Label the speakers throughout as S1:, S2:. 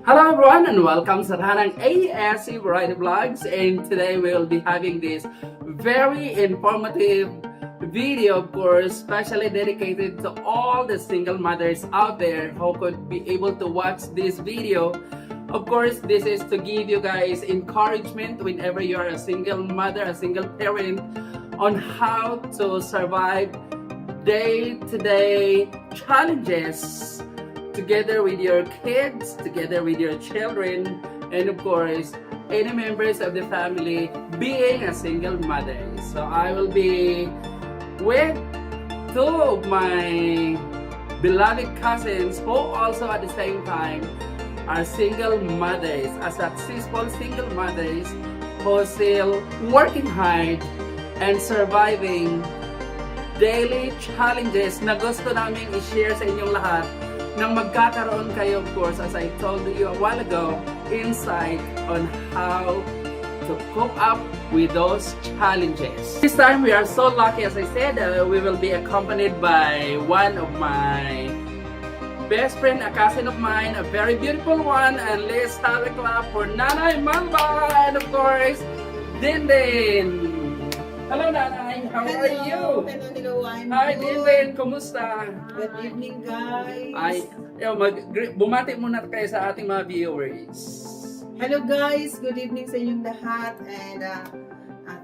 S1: Hello everyone and welcome sa Tanang ASC Variety Vlogs, and today we will be having this very informative video, of course, specially dedicated to all the single mothers out there who could be able to watch this video. Of course, this is to give you guys encouragement whenever you are a single mother, a single parent, on how to survive day-to-day challenges together with your kids, together with your children, and of course, any members of the family being a single mother. So I will be with two of my beloved cousins who also at the same time are single mothers, as successful single mothers who still working hard and surviving daily challenges na gusto namin i-share sa inyong lahat nang magkakaroon kayo, of course, as I told you a while ago, insight on how to cope up with those challenges. This time we are so lucky, as I said, we will be accompanied by one of my best friend, a cousin of mine, a very beautiful one, and let's start a clap for Nanay Malba, and of course, Dindin. Hello, Nanay. How are you?
S2: Hello, I'm
S1: Hi,
S2: good.
S1: Dindin. Kumusta?
S2: Good evening, guys.
S1: Ay, bumati muna kayo sa ating mga viewers.
S2: Hello, guys. Good evening sa inyong lahat. And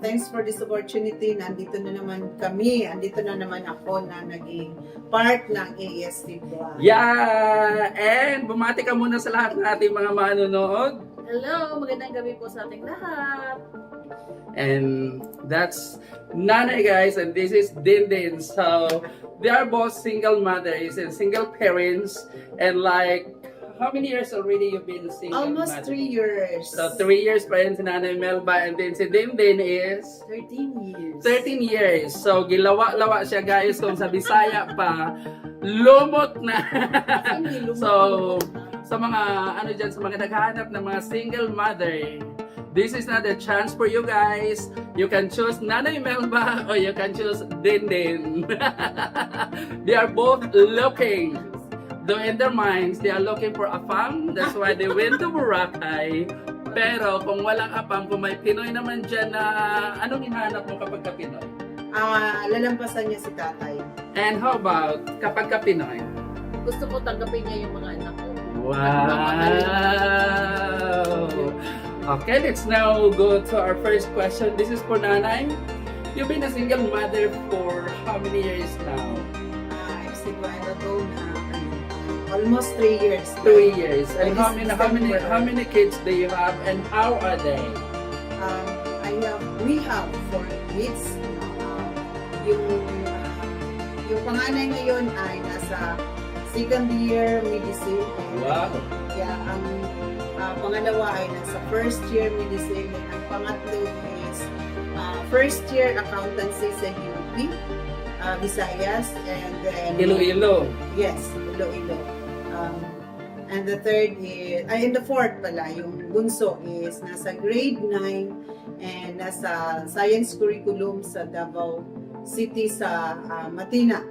S2: thanks for this opportunity. Nandito na naman kami. Andito na naman ako na naging part ng ASC Vlog.
S1: Yeah! And bumati ka muna sa lahat ng ating mga manonood.
S3: Hello! Magandang gabi po sa ating lahat.
S1: And that's Nanay, guys, and this is Dindin. So they are both single mothers and single parents, and like, how many years already you've been single?
S2: Almost
S1: mother?
S2: 3 years.
S1: So 3 years pa rin si Nanay Melba, and then si Dindin is
S2: 13 years.
S1: 13 years. So gilawa-lawa siya, guys, kung sa Bisaya pa, lumot na. So sa mga ano dyan, sa mga naghahanap ng mga single mother, this is not a chance for you guys. You can choose Nanay Melba or you can choose Dindin. They are both looking, though in their minds, they are looking for a fam. That's why they went to Boracay. Pero kung walang apam, kung may Pinoy naman dyan na anong hinahanap mo kapag ka Pinoy?
S2: Lalampasan niya si tatay.
S1: And how about kapag ka Pinoy?
S3: Gusto ko tanggapin niya yung mga anak ko.
S1: Wow! Okay, let's now go to our first question. This is for Nanay. You've been a single mother for how many years now?
S2: I'm single ago na almost 3 years.
S1: 3 years. And
S2: By
S1: how
S2: this
S1: many kids do you have, and how are they?
S2: We have 4 kids. Yung panganay ngayon ay nasa second year medicine.
S1: Wow!
S2: Yeah, ang pangalawa ay nasa first year medicine. And ang pangatlo is first year accountancy sa UP, Visayas, and then
S1: Iloilo.
S2: yes, Iloilo. And the third is, and the fourth pala, yung bunso is nasa grade 9 and nasa science curriculum sa Davao City sa Matina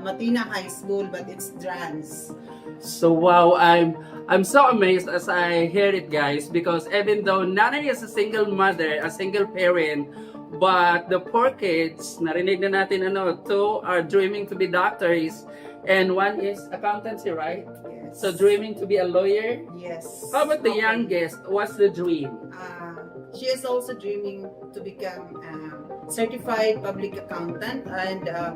S2: Matina High School, but it's DRANS.
S1: So wow, I'm so amazed as I hear it, guys, because even though Nanay is a single mother, a single parent, but the 4 kids, narinig na natin two are dreaming to be doctors, and one is accountancy, right?
S2: Yes.
S1: So dreaming to be a lawyer.
S2: Yes.
S1: How about the youngest? What's the dream?
S2: She is also dreaming to become certified public accountant and a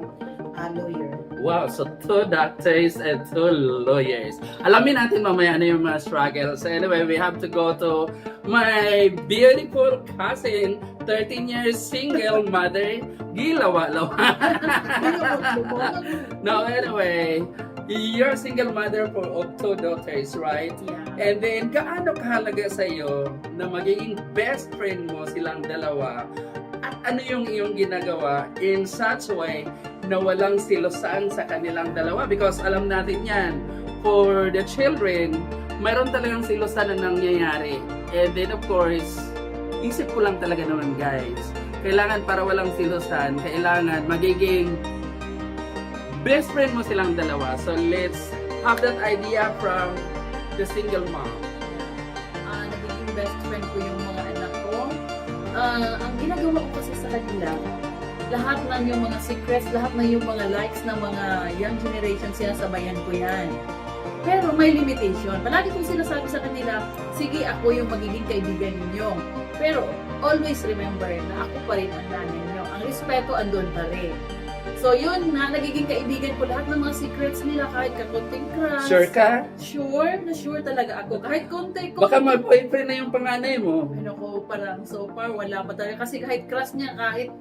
S2: lawyer.
S1: Wow, so 2 doctors and 2 lawyers. Alamin natin mamaya ano yung mga struggles. So anyway, we have to go to my beautiful cousin, 13 years single mother, gilawa-lawa. No, anyway, you're a single mother of 2 daughters, right?
S2: Yeah.
S1: And then, gaano kahalaga sa iyo na magiging best friend mo silang dalawa? At ano yung iyong ginagawa in such way na walang silosan sa kanilang dalawa? Because alam natin yan, for the children, mayroon talagang silosan na nangyayari. And then of course, isip ko lang talaga naman, guys, kailangan para walang silosan, kailangan magiging best friend mo silang dalawa. So let's have that idea from the single mom?
S3: Nagiging best friend ko yung mga anak ko. Ang ginagawa ko kasi sa kanila, lahat ng yung mga secrets, lahat ng yung mga likes ng mga young generation, sinasabayan ko yan. Pero may limitation. Palagi kong sinasabi sa kanila, sige, ako yung magiging kaibigan ninyo. Pero always remember na ako pa rin ang nanay ninyo. Ang respeto andun pa rin. So yun na, nagiging kaibigan ko lahat ng mga secrets nila, kahit kakunting crush.
S1: Sure ka?
S3: Sure na sure talaga ako. Kahit konti.
S1: Baka may boyfriend na yung panganay mo.
S3: Ano ko, parang so far, wala pa talaga. Kasi kahit crush niya, kahit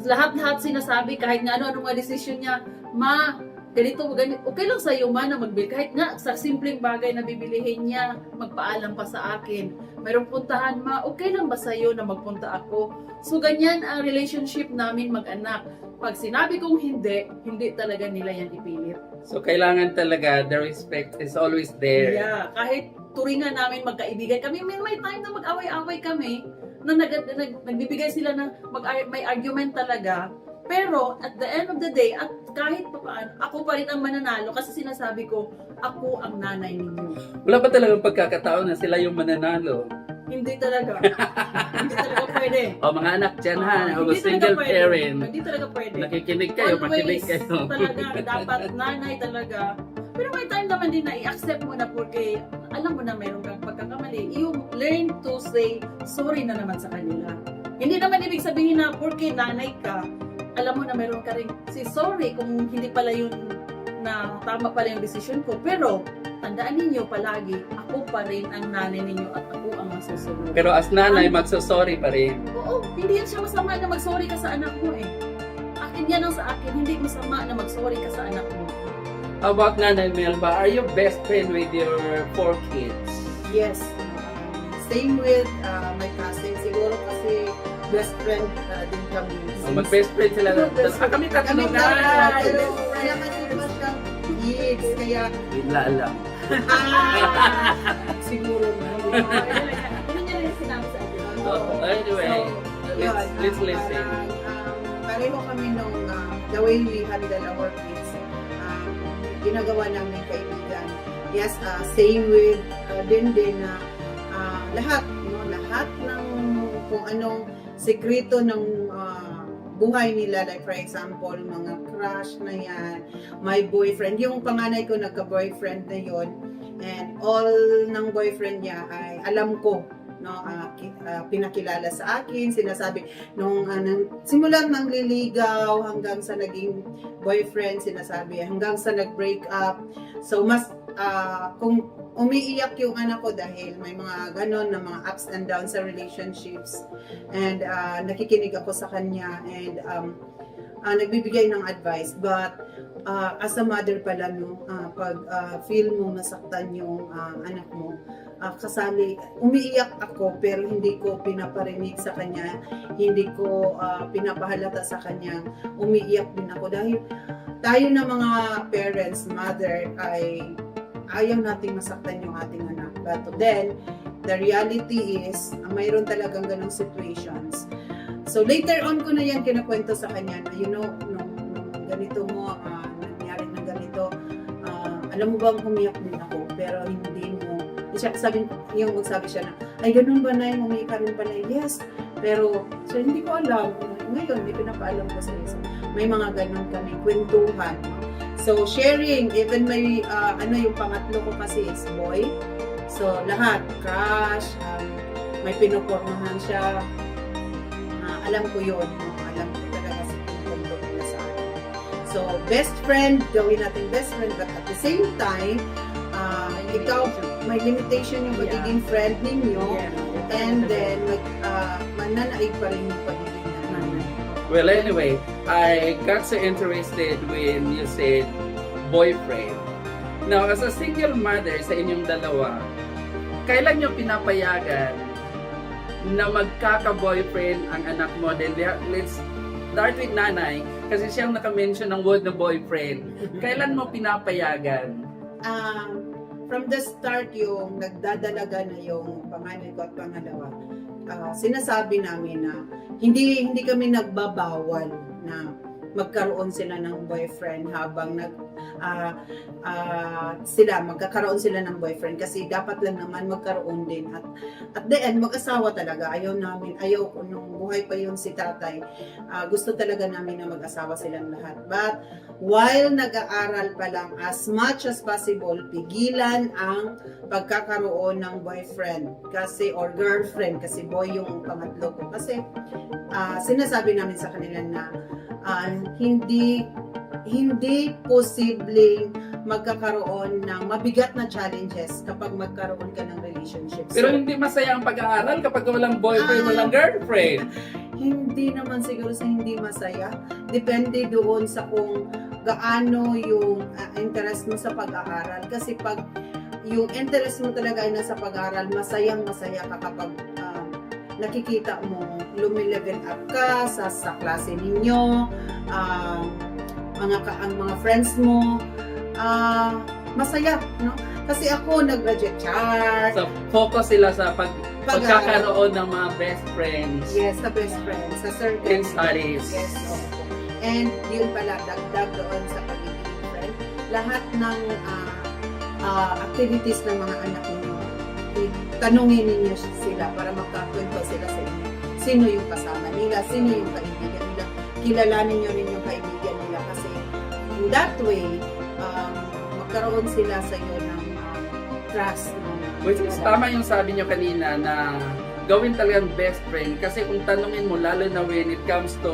S3: lahat-lahat sinasabi, kahit nga ano mga desisyon niya, ma, ganito, ganito, okay lang sa'yo ma na magbili. Kahit nga sa simpleng bagay na bibilihin niya, magpaalam pa sa akin. Mayroong puntahan ma, okay lang ba sa'yo na magpunta ako? So ganyan ang relationship namin mag-anak. Pag sinabi kong hindi talaga nila yan ipilit.
S1: So kailangan talaga, the respect is always there.
S3: Yeah, kahit turingan namin magkaibigan kami, may time na mag-away-away kami, na nagbibigay sila ng may argument talaga. Pero at the end of the day, at kahit paano, ako pa rin ang mananalo kasi sinasabi ko, ako ang nanay ninyo.
S1: Wala ba talagang pagkakataon na sila yung mananalo?
S3: Hindi talaga. Hindi talaga pwede.
S1: O mga anak dyan ha, o
S3: Hindi talaga
S1: single
S3: pwede.
S1: parent.
S3: Hindi talaga pwede.
S1: Nakikinig kayo, makinig kayo.
S3: Talaga, dapat nanay talaga. Pero may time naman din na i-accept mo na porque alam mo na mayroon kang pagkakamali. You learn to say sorry na naman sa kanila. Hindi naman ibig sabihin na porque nanay ka, alam mo na mayroon ka rin si sorry kung hindi pala yun na tama pala yung decision ko. Pero tandaan ninyo palagi, ako pa rin ang nanay ninyo at ako ang masusunod.
S1: Pero as nanay, magsosorry pa rin.
S3: Oo, hindi yan siya masama na mag-sorry ka sa anak mo eh. Akin yan ang sa akin, hindi masama na mag-sorry ka sa anak mo.
S1: How about Nanay Melba? Are you best friend with your 4 kids?
S2: Yes. Same with my cousin. Siguro kasi best friend din kami.
S1: Mag-best friend sila. Kami tatlo
S2: Kami
S1: na.
S2: pero wala kasi mas kang kids. Kaya,
S1: Bigla lang.
S2: siguro na.
S3: Ano niya rin sinabi sa akin?
S1: So, anyway,
S2: Yun,
S1: let's listen.
S2: pareho kami nung the way we handle our kids. Ginagawa namin kaibigan. Yes, same with din na lahat ng kung anong sekreto ng buhay nila, like for example, mga crush na yan, my boyfriend, yung panganay ko nagka-boyfriend na yon, and all ng boyfriend niya ay alam ko, no, pinakilala sa akin, sinasabi nung simulan ng liligaw hanggang sa naging boyfriend, sinasabi hanggang sa nag-break up. So mas kung umiiyak yung anak ko dahil may mga ganon na mga ups and downs sa relationships, and nakikinig ako sa kanya, and nagbibigay ng advice. But as a mother pala, no, pag feel mo nasaktan yung anak mo, kasali, umiiyak ako pero hindi ko pinaparinig sa kanya, hindi ko pinapahalata sa kanya, umiiyak din ako dahil tayo na mga parents, mother, ay ayaw nating masaktan yung ating anak. But then, the reality is, mayroon talagang ganong situations. So later on ko na yan kinakwento sa kanya na, you know, nung ganito mo, nangyari na ganito, alam mo bang umiyak din ako, pero hindi mo, sabi siya na, ay ganun ba na yung umiyak ka rin pala? Yes, pero so hindi ko alam, ngayon hindi pinapaalam ko sa isa. May mga ganun kami, kwentuhan. So sharing, even may, yung pangatlo ko kasi is boy, so lahat, crush, may pinupormahan siya, alam ko yun, alam ko talaga sa pinupunto nila sa akin. So, best friend, gawin natin best friend, but at the same time, ikaw, may limitation yung magiging friend ninyo, and then, mananaig pa rin yung pagiging nanay.
S1: Well, anyway, I got so interested when you said boyfriend. Now, as a single mother sa inyong dalawa, kailan nyo pinapayagan na magkaka-boyfriend ang anak mo? Then let's start with nanay, kasi siyang naka-mention ng word na boyfriend. Kailan mo pinapayagan?
S2: From the start, yung nagdadalaga na yung panganay ko at pangalawa, sinasabi namin na hindi kami nagbabawal na magkaroon sila ng boyfriend habang magkakaroon sila ng boyfriend kasi dapat lang naman magkaroon din at the end mag-asawa talaga. Ayaw ko nung buhay pa yun si tatay, gusto talaga namin na mag-asawa silang lahat, but while nag-aaral pa lang, as much as possible pigilan ang pagkakaroon ng boyfriend kasi or girlfriend, kasi boy yung pangatlo ko, kasi sinasabi namin sa kanila na hindi posibleng magkakaroon ng mabigat na challenges kapag magkaroon ka ng relationship.
S1: Pero hindi masaya ang pag-aaral kapag walang boyfriend, walang girlfriend.
S2: Hindi naman siguro sa hindi masaya. Depende doon sa kung gaano yung interest mo sa pag-aaral. Kasi pag yung interest mo talaga ay nasa pag-aaral, masayang-masaya ka kapag nakikita mo lumilevel up ka sa klase ninyo, ang mga friends mo, masaya, no? Kasi ako nag-graduate chart.
S1: So, focus sila sa pagkakaroon ng mga best friends.
S2: Yes, sa best friends, sa circle.
S1: In studies.
S2: Yes, opo. And yun pala, dagdag doon sa pagiging friend. Lahat ng activities ng mga anak ninyo, tanungin ninyo sila para magkakwento sila sa inyo. Sino yung kasama nila, sino yung kaibigan nila, kilalanin nyo rin yung kaibigan nila kasi in that way, magkaroon sila sa iyo ng trust.
S1: Which is tama yung sabi nyo kanina na gawin talagang best friend kasi kung tanungin mo lalo na when it comes to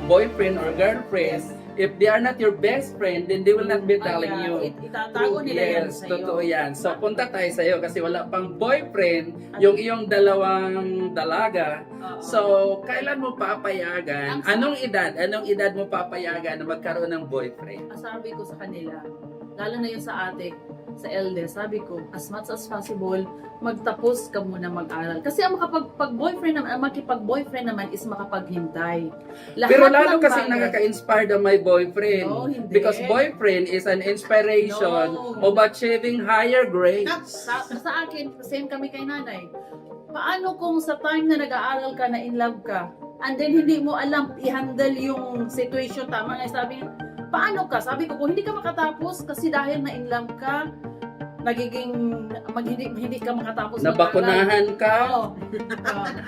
S1: boyfriend or girlfriend, if they are not your best friend, then they will not be telling you.
S3: Itatago nila yan
S1: Yes,
S3: sa'yo.
S1: totoo yan. So, punta tayo sa'yo kasi wala pang boyfriend yung iyong dalawang dalaga.
S3: Oo.
S1: So, kailan mo papayagan? Anong edad mo papayagan na magkaroon ng boyfriend?
S3: Sabi ko sa kanila, lalo na yun sa ate, sa eldest, sabi ko, as much as possible, magtapos ka muna mag-aral. Kasi ang makipag-boyfriend naman is makapaghintay.
S1: Pero
S3: ng
S1: lalo kasi
S3: bagay-
S1: nakaka-inspire na my boyfriend.
S3: No, hindi.
S1: Because boyfriend is an inspiration
S3: No.
S1: of achieving higher grades.
S3: Sa akin, same kami kay nanay. Paano kung sa time na nag-aaral ka na in love ka, and then hindi mo alam i-handle yung situation, tama nga sabi niya, paano ka? Sabi ko, kung hindi ka makatapos kasi dahil na in love ka, hindi ka makatapos
S1: Nabakunahan ka.
S3: Oo.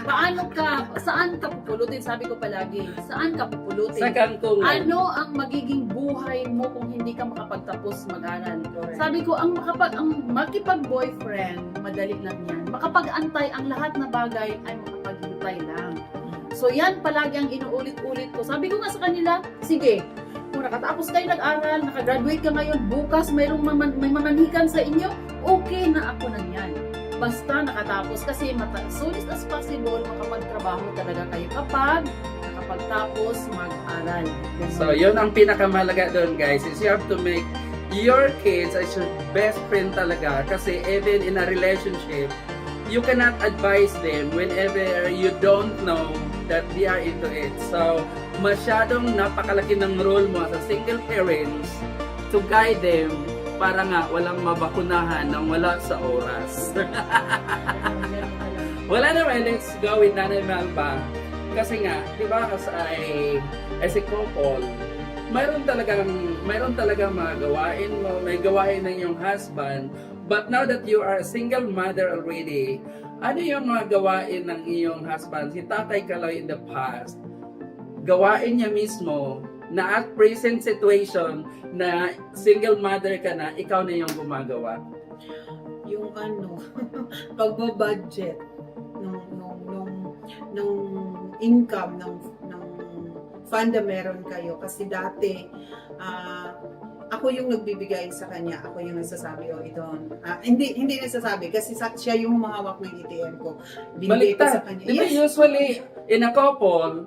S3: Paano ka? Saan ka pupulutin? Sabi ko palagi, saan ka pupulutin?
S1: Sa kangkungan.
S3: Ano ang magiging buhay mo kung hindi ka makapagtapos mag-aral? Sabi ko, ang makipag-boyfriend, madali lang yan. Makapag-antay, ang lahat na bagay ay makapaghintay lang. So yan palagi ang inuulit-ulit ko. Sabi ko nga sa kanila, sige, kung nakatapos kayo nag-aral, nakagraduate ka ngayon, bukas may mamanhikan sa inyo, okay na ako na yan. Basta nakatapos kasi soon as possible, makapagtrabaho talaga kayo kapag nakapagtapos mag-aral.
S1: So, yun ang pinakamalaga doon, guys, is you have to make your kids as your best friend talaga. Kasi even in a relationship, you cannot advise them whenever you don't know that they are into it. So, masyadong napakalaki ng role mo as a single parents to guide them para nga walang mabakunahan ng wala sa oras. Wala naman, let's go with Nanay Melba. Kasi nga, di ba, as a couple, mayroon talagang mga gawain mo, may gawain ng iyong husband, but now that you are a single mother already, ano yung mga gawain ng iyong husband? Si Tatay Kaloy in the past, gawain niya mismo na at present situation na single mother ka na, ikaw na yung gumagawa.
S2: Yung pagbabudget nung income ng fund na meron kayo kasi dati ako yung nagbibigay sa kanya, ako yung nagsasabi ito. Hindi nagsasabi kasi siya yung humahawak ng ATM ko. Binigay ko sa kanya.
S1: Di ba usually in a couple,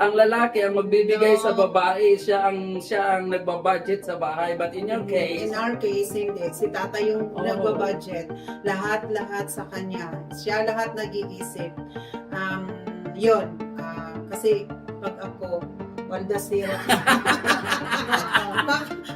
S1: ang lalaki ang magbibigay sa babae, siya ang nagbabudget sa bahay. But in your case,
S2: in our case, hindi. Si tata yung nagbabudget. Lahat sa kanya. Siya lahat nag-iisip. Yun. Kasi pag Baldasira.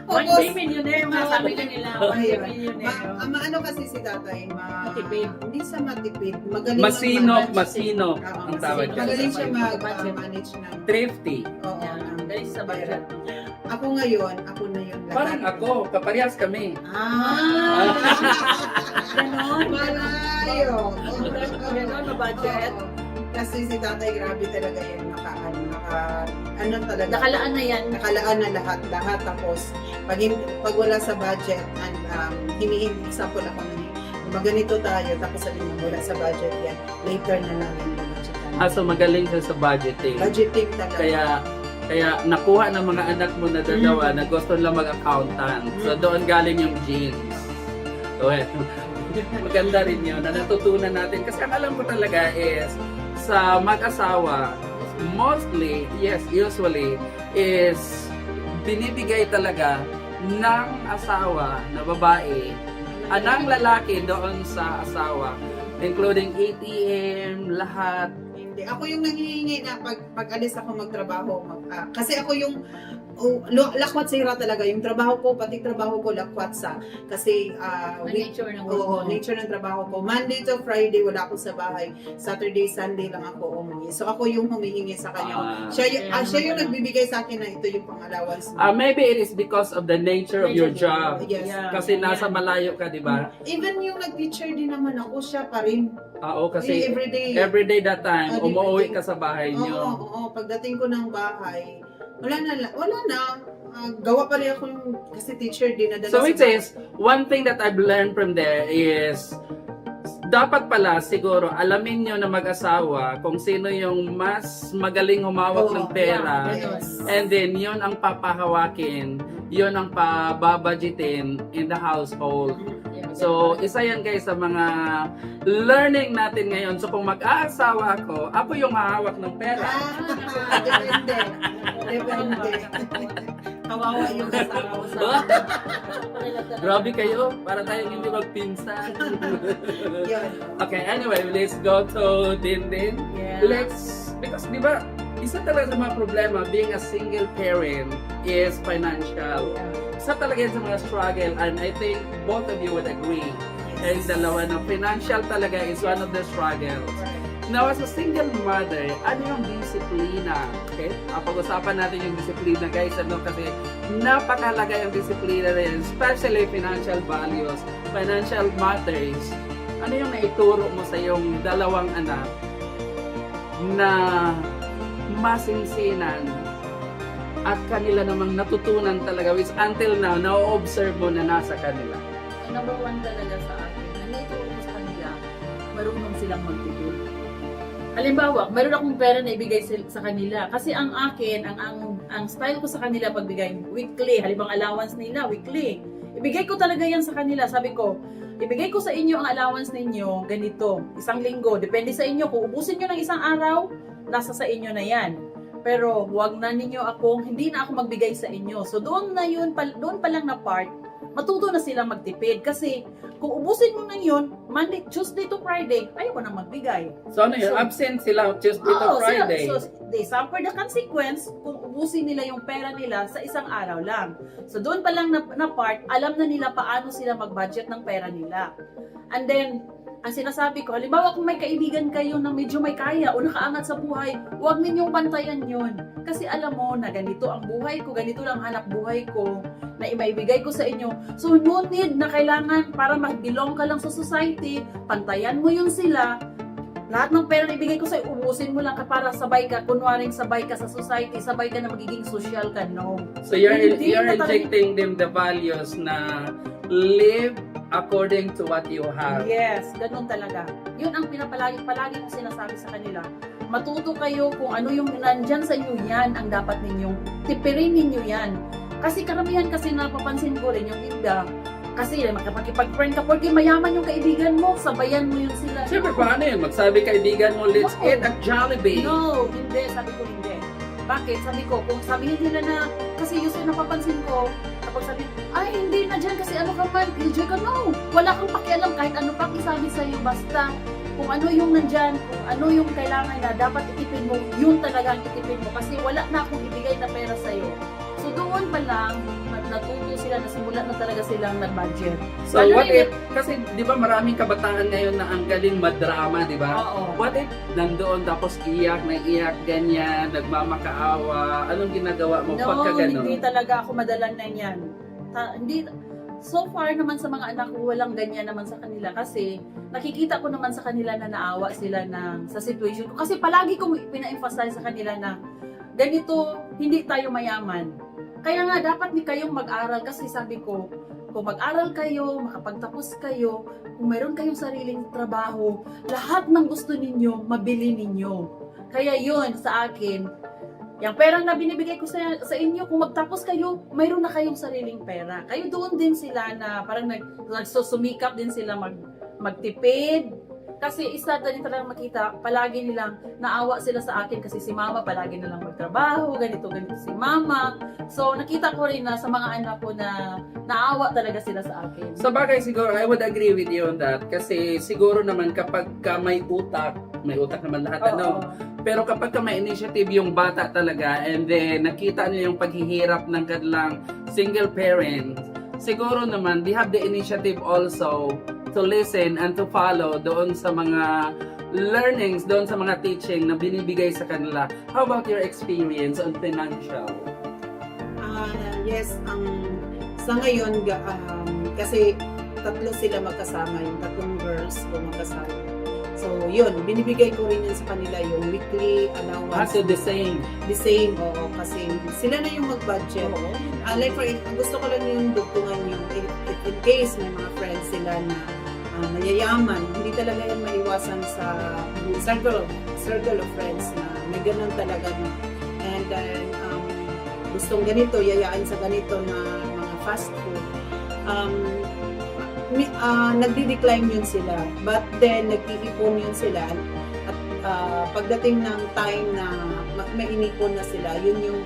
S3: One day millionaire nga, sabi ka nila. One day millionaire.
S2: Ano kasi si tatay,
S3: Matipid.
S2: hindi sa matipid, magaling
S1: Masino
S2: Oo,
S1: ang tawag
S3: masino.
S1: dyan.
S2: Magaling siya
S3: Budget.
S2: mag-manage ng
S1: Thrifty.
S2: oo,
S3: Yeah,
S2: ng
S3: galing sa budget.
S2: Ako ngayon, ako na yung lahat.
S1: Parang ako, kaparehas kami.
S3: Ganon.
S2: Malayo.
S3: Ganon na budget.
S2: Oo. Kasi si tatay, grabe talaga yan. Ano talaga.
S3: Nakalaan na yan.
S2: Nakalaan na lahat. Tapos, pag wala sa budget, and example ako na maganito tayo, tapos sabihin mo, wala sa budget yan, later na lang yung budget.
S1: So magaling siya sa budgeting.
S2: Budgeting talaga.
S1: Kaya nakuha ng mga anak mo na dalawa na gusto lang mag-accountant. So doon galing yung genes. So, maganda rin yun na natutunan natin. Kasi ang alam ko talaga is sa mag-asawa, usually is binibigay talaga ng asawa na babae ng lalaki doon sa asawa, including ATM, lahat.
S2: Hindi. Ako yung nangihingi na pag alis ako magtrabaho. Kasi ako yung lakwat sira talaga. Yung trabaho ko, pati trabaho ko lakwat sa. Kasi
S3: Nature ng work mo.
S2: nature ng trabaho ko. Monday to Friday, wala ako sa bahay. Saturday, Sunday lang ako umuwi. So ako yung humihingi sa kanya. Siya yung nagbibigay sa akin na ito yung pang-allowance mo.
S1: Maybe it is because of the nature of your job.
S2: Yes.
S3: Yeah.
S1: Kasi nasa malayo ka, di ba?
S2: Even yung nag-teacher din naman ako, siya pa rin.
S1: Oo, kasi
S2: Everyday
S1: that time, umuwi ka sa bahay niyo.
S2: Oo. Pagdating ko ng bahay, wala na. Gawa pa rin ako yung, kasi teacher din na
S1: So which is, one thing that I've learned from there is, dapat pala siguro alamin nyo na mag-asawa kung sino yung mas magaling humawak ng pera.
S2: Yes.
S1: And then, yun ang papahawakin, yun ang pababudgetin in the household. So, isa yan guys sa mga learning natin ngayon. So, kung mag-aasawa ako yung hahawak ng pera.
S2: Depende. Kawawa yung kasama ko sa
S1: Grabe kayo, para tayong hindi magpinsan.
S2: yun.
S1: Okay, anyway, let's go to Dindin.
S3: Yeah.
S1: Because di ba, isa talaga sa mga problema being a single parent is financial. Isa talaga yan sa mga struggle, and I think both of you would agree. And dalawa na financial talaga is one of the struggles. Now, as a single mother, ano yung disiplina? Okay? Pag-usapan natin yung disiplina, guys. Kasi napakalaga yung disiplina rin, especially financial values, financial matters. Ano yung naituro mo sa iyong dalawang anak na masinsinan at kanila namang natutunan talaga, which until now, na-observe mo na nasa kanila?
S3: Number one talaga sa akin, nanituro ko sa kanila, marunong silang magtipid. Halimbawa, mayroon akong pera na ibigay sa kanila. Kasi ang akin, ang style ko sa kanila pagbigay weekly, halimbawa allowance nila weekly. Ibigay ko talaga yan sa kanila. Sabi ko, ibigay ko sa inyo ang allowance ninyo ganito, isang linggo. Depende sa inyo. Kung ubusin nyo ng isang araw, nasa sa inyo na yan. Pero huwag na ninyo hindi na ako magbigay sa inyo. So doon pa lang na part, matuto na silang magtipid. Kasi kung ubusin mo na yun, Monday, Tuesday to Friday, ayaw ko na magbigay.
S1: So ano yun? Absent sila Tuesday to Friday?
S3: So they suffer the consequence kung ubusin nila yung pera nila sa isang araw lang. So doon pa lang na part, alam na nila paano sila mag-budget ng pera nila. And then, ang sinasabi ko, halimbawa kung may kaibigan kayo na medyo may kaya o nakaangat sa buhay, huwag ninyong pantayan yun. Kasi alam mo na ganito ang buhay ko, ganito lang hanap buhay ko, na imaibigay ko sa inyo. So no need na kailangan para mag-belong ka lang sa society, pantayan mo yun sila. Lahat ng pera na ibigay ko sa'yo, ubusin mo lang para sabay ka, kunwaring sabay ka sa society, sabay ka na magiging social ka, no.
S1: So you're
S3: Hindi na
S1: injecting them the values na live according to what you have.
S3: Yes, ganun talaga. Yun ang palagi kong sinasabi sa kanila. Matuto kayo kung ano yung nandyan sa inyo, yan ang dapat ninyong tipirin ninyo yan. Kasi karamihan kasi napapansin ko rin yung iba, kasi makipag-friend ka, porque mayaman yung kaibigan mo, sabayan mo yun sila.
S1: Siyempre, paano yun? Magsabi kaibigan mo, let's eat at Jollibee.
S3: No, hindi. Sabi ko hindi. Bakit? Sabi ko, kung sabihin nila na, kasi usually napapansin ko, kapag sabi, ay hindi na dyan kasi ano ka man, enjoy ka, no. Wala kang pakialam kahit ano pang isabi sa'yo, basta kung ano yung nandyan, kung ano yung kailangan na dapat itipid mo, yun talaga ang itipid mo. Kasi wala na akong ibigay na pera sa'yo. So doon pa lang, natuto sila, nasimula na talaga silang nag-budget.
S1: So
S3: Lalo
S1: what
S3: na
S1: if, kasi di ba maraming kabataan ngayon na ang galing madrama, di ba?
S3: Oo.
S1: What if nandoon tapos iyak, ganyan, nagmamakaawa, anong ginagawa mo pagka
S3: No,
S1: gano'n?
S3: hindi talaga ako madalan na yan. Hindi, so far naman sa mga anak ko, walang ganyan naman sa kanila kasi nakikita ko naman sa kanila na naawa sila sa situation ko. Kasi palagi kong pina-emphasize sa kanila na ganito, hindi tayo mayaman. Kaya nga dapat ni kayong mag-aral kasi sabi ko, kung mag-aral kayo, makapagtapos kayo, kung mayroon kayong sariling trabaho, lahat ng gusto ninyo, mabili ninyo. Kaya yun sa akin, yung perang na binibigay ko sa inyo, kung magtapos kayo, mayroon na kayong sariling pera. Kayo doon din sila na parang nagsusumikap din sila magtipid. Kasi isa din talagang makita, palagi nilang naawa sila sa akin kasi si mama palagi nilang magtrabaho, ganito si mama. So nakita ko rin na sa mga anak ko na naawa talaga sila sa akin.
S1: So bagay siguro, I would agree with you on that. Kasi siguro naman kapag ka may utak naman lahat, ano. Pero kapag ka may initiative yung bata talaga and then nakita niya yung paghihirap ng kanilang single parent, siguro naman they have the initiative also to listen and to follow doon sa mga learnings, doon sa mga teaching na binibigay sa kanila. How about your experience on financial?
S2: Yes, sa ngayon, kasi tatlo sila magkasama, yung tatlong girls ko magkasama. So, yun, binibigay ko rin yun sa kanila yung weekly allowance.
S1: So the same.
S2: The same, oo, kasi sila na yung mag-budget. Like for gusto ko lang yung dugtungan yung if in case may mga friends sila na mayayaman, hindi talaga yan maiwasan sa circle of friends na may ganun talaga na. And then, gustong ganito, yayaan sa ganito na mga fast food. Nagdi-decline yun sila. But then, nag-iipon yun sila. At pagdating ng time na may inipon na sila, yun yung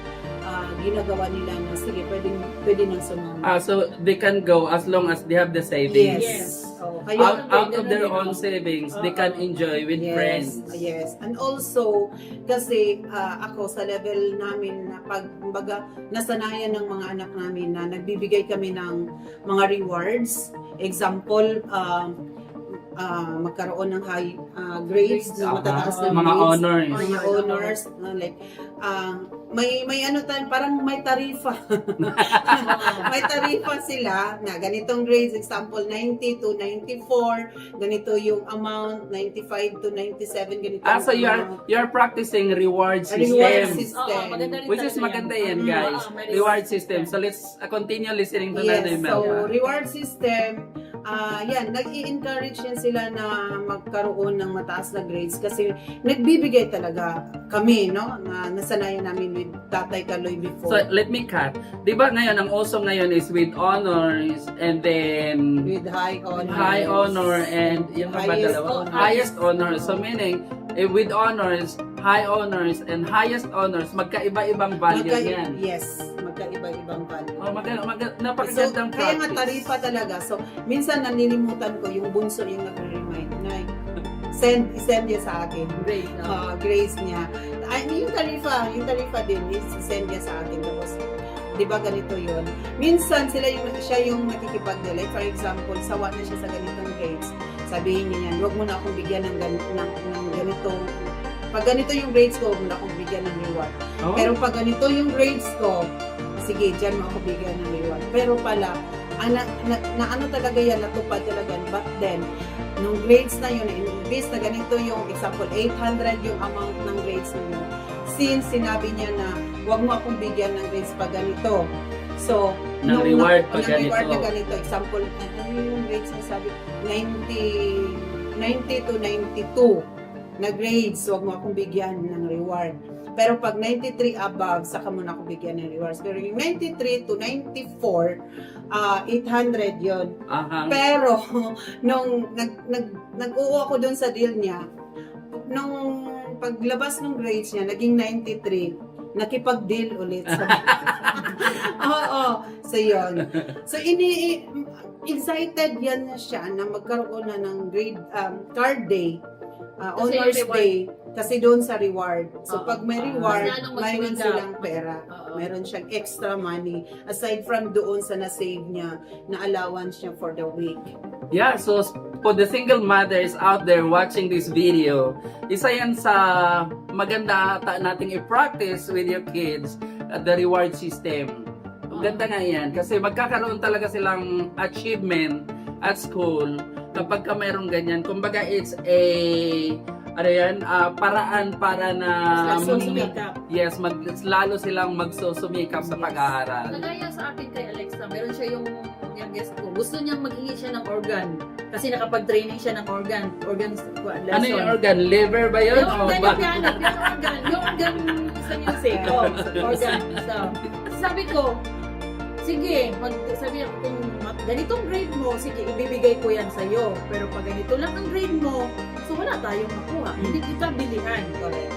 S2: ginagawa nila na sige, pwede nang sumama.
S1: So they can go as long as they have the savings.
S2: Yes. Oh,
S1: Out of their own savings, they can enjoy with friends.
S2: Yes. And also, kasi ako sa level namin na pagbaga nasanayan ng mga anak namin na nagbibigay kami ng mga rewards. Example, magkaroon ng high grades, na matataas na
S1: mga
S2: grades.
S1: honors.
S2: Mga honors. Like, may ano tayo, parang may tarifa. May tarifa sila na ganitong grades, example 90 to 94, ganito yung amount, 95 to 97, ganito
S1: So you're practicing reward system.
S2: Reward system.
S1: Which is maganda yan, guys. Reward system. So let's continue listening to Nanay Melba.
S2: So reward system, yan, nag-i-encourage yan sila na magkaroon ng mataas na grades kasi nagbibigay talaga kami, no, na nasanayan namin with Tatay Kaloy before.
S1: So let me cut. Di ba ngayon, ang uso ngayon is with honors and then
S2: With high honor.
S1: And yung
S2: Highest
S1: dalawa?
S2: honors.
S1: Highest honors. So meaning, with honors, high honors, and highest honors, magkaiba-ibang value yan.
S2: Yes, magkaiba-ibang value.
S1: Napakagandang
S2: Kaya nga
S1: practice.
S2: tarifa talaga. So, minsan nanilimutan ko yung bunso yung nag-remind na send niya sa akin.
S3: Great, no?
S2: Grades niya. Ay, yung tarifa din, send niya sa akin. Tapos, di ba ganito yun? Minsan, siya yung nakikipag-delay. For example, sawa na siya sa ganitong grades. Sabihin niya yan, huwag mo na akong bigyan ng ganito. Pag ganito yung grades ko, huwag mo na akong bigyan ng reward.
S1: Oh?
S2: Pero pag ganito yung grades ko, sige, dyan mo ako bigyan ng reward. Pero pala, ano talaga yan, natupad talaga. But then, nung grades na yun, imbis na ganito yung example, 800 yung amount ng grades na since sinabi niya na huwag mo akong bigyan ng grades pag ganito. So,
S1: Ng reward pag
S2: reward na
S1: ganito.
S2: ganito. Example, ano yung grades na sabi? 90 to 92 na grades, huwag mo akong bigyan ng reward. Pero pag 93 above, saka mo na ako bigyan ng rewards. Pero yung 93 to 94, 800 yon. Pero, nung nag-uwa ko dun sa deal niya, nung paglabas ng grades niya, naging 93, nakipag-deal ulit sa Oo. So, yun. So, excited yan na siya na magkaroon na ng grade card day,
S3: Kasi
S2: honors
S3: yung reward.
S2: day, kasi doon sa reward. So
S3: Oo.
S2: pag may reward,
S3: Mas lalong
S2: mayroon
S3: magsumiga.
S2: silang pera.
S3: Oo.
S2: Meron siyang extra money aside from doon sa na-save niya na allowance niya for the week.
S1: Yeah, so for the single mothers out there watching this video, isa yan sa maganda nating i-practice with your kids the reward system. Ganda nga yan kasi magkakaroon talaga silang achievement at school kapag ka mayroong ganyan. Kumbaga it's a paraan para na
S3: Susumikap.
S1: yes, lalo silang magsusumikap sa
S2: Yes.
S1: pag-aaral.
S3: Nagaya sa akin kay Alexa, meron siya yung youngest ko. Gusto niyang maghingi siya ng organ. Kasi nakapag-training siya ng organ lesson.
S1: Ano yung organ? Liver ba yun?
S3: Yung
S1: O
S3: organ,
S1: ba?
S3: yung organ sa music. Oh, organ. So, sabi ko, sige, sabi ako kung ganitong grade mo, sige, ibibigay ko yan sa'yo. Pero pag ganito lang ang grade mo, so wala tayong makuha. Hindi kita bilihan.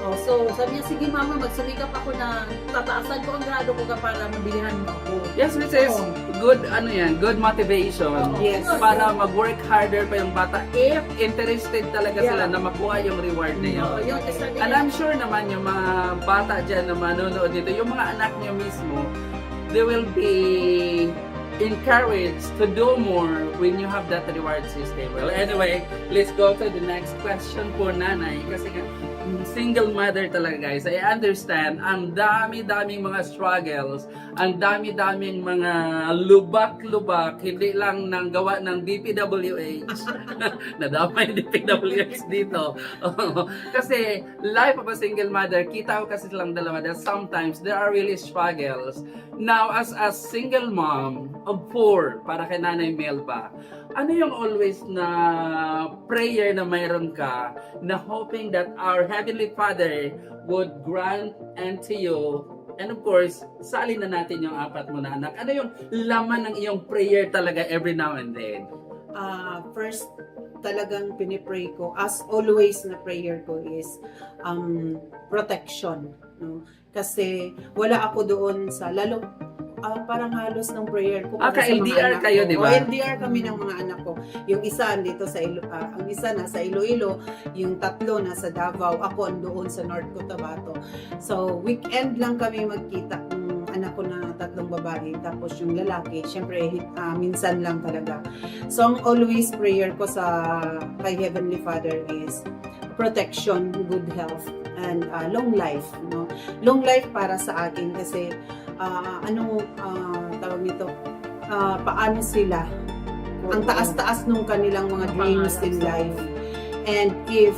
S3: Oh, so, sabi niya, sige mama, magsumikap ako na tataasan ko ang grado ko para mabilihan mo ako.
S1: Yes, which is
S3: Oo.
S1: good, good motivation.
S3: Oo.
S2: Yes.
S1: Para mag-work harder pa yung bata if interested talaga
S3: Yeah.
S1: sila na makuha yung reward na yun.
S3: Oh, yun, kasi sabi
S1: And
S3: niya,
S1: I'm sure naman yung mga bata dyan na manonood dito, yung mga anak niyo mismo, they will be encouraged to do more when you have that reward system. Well, anyway, let's go to the next question po, nanay. Kasi nga, single mother talaga, guys. I understand, ang dami-daming mga struggles, ang dami-daming mga lubak-lubak, hindi lang nang gawa ng DPWH. Nadamay DPWH dito. Kasi, life of a single mother, kita ko kasi silang dalawa that sometimes there are really struggles. Now, as a single mom of 4, para kay Nanay Melba, ano yung always na prayer na mayroon ka na hoping that our Heavenly Father would grant unto you, and of course, salin na natin yung 4 mo na anak. Ano yung laman ng iyong prayer talaga every now and then?
S2: First, talagang pinipray ko, as always na prayer ko is protection. No? Kasi wala ako doon sa, lalo parang halos ng prayer ko. para sa mga
S1: Ka-LDR
S2: anak
S1: kayo,
S2: ko.
S1: di ba?
S2: O, LDR kami ng mga anak ko. Yung isa dito sa ang isa nasa Iloilo, yung 3 nasa Davao, ako doon sa North Cotabato. So, weekend lang kami magkita ng anak ko na 3 babae, tapos yung lalaki, syempre minsan lang talaga. So, ang always prayer ko sa kay Heavenly Father is protection, good health, and long life. No? Long life para sa akin kasi tawag nito, paano sila, ang taas-taas nung kanilang mga dreams in life. And if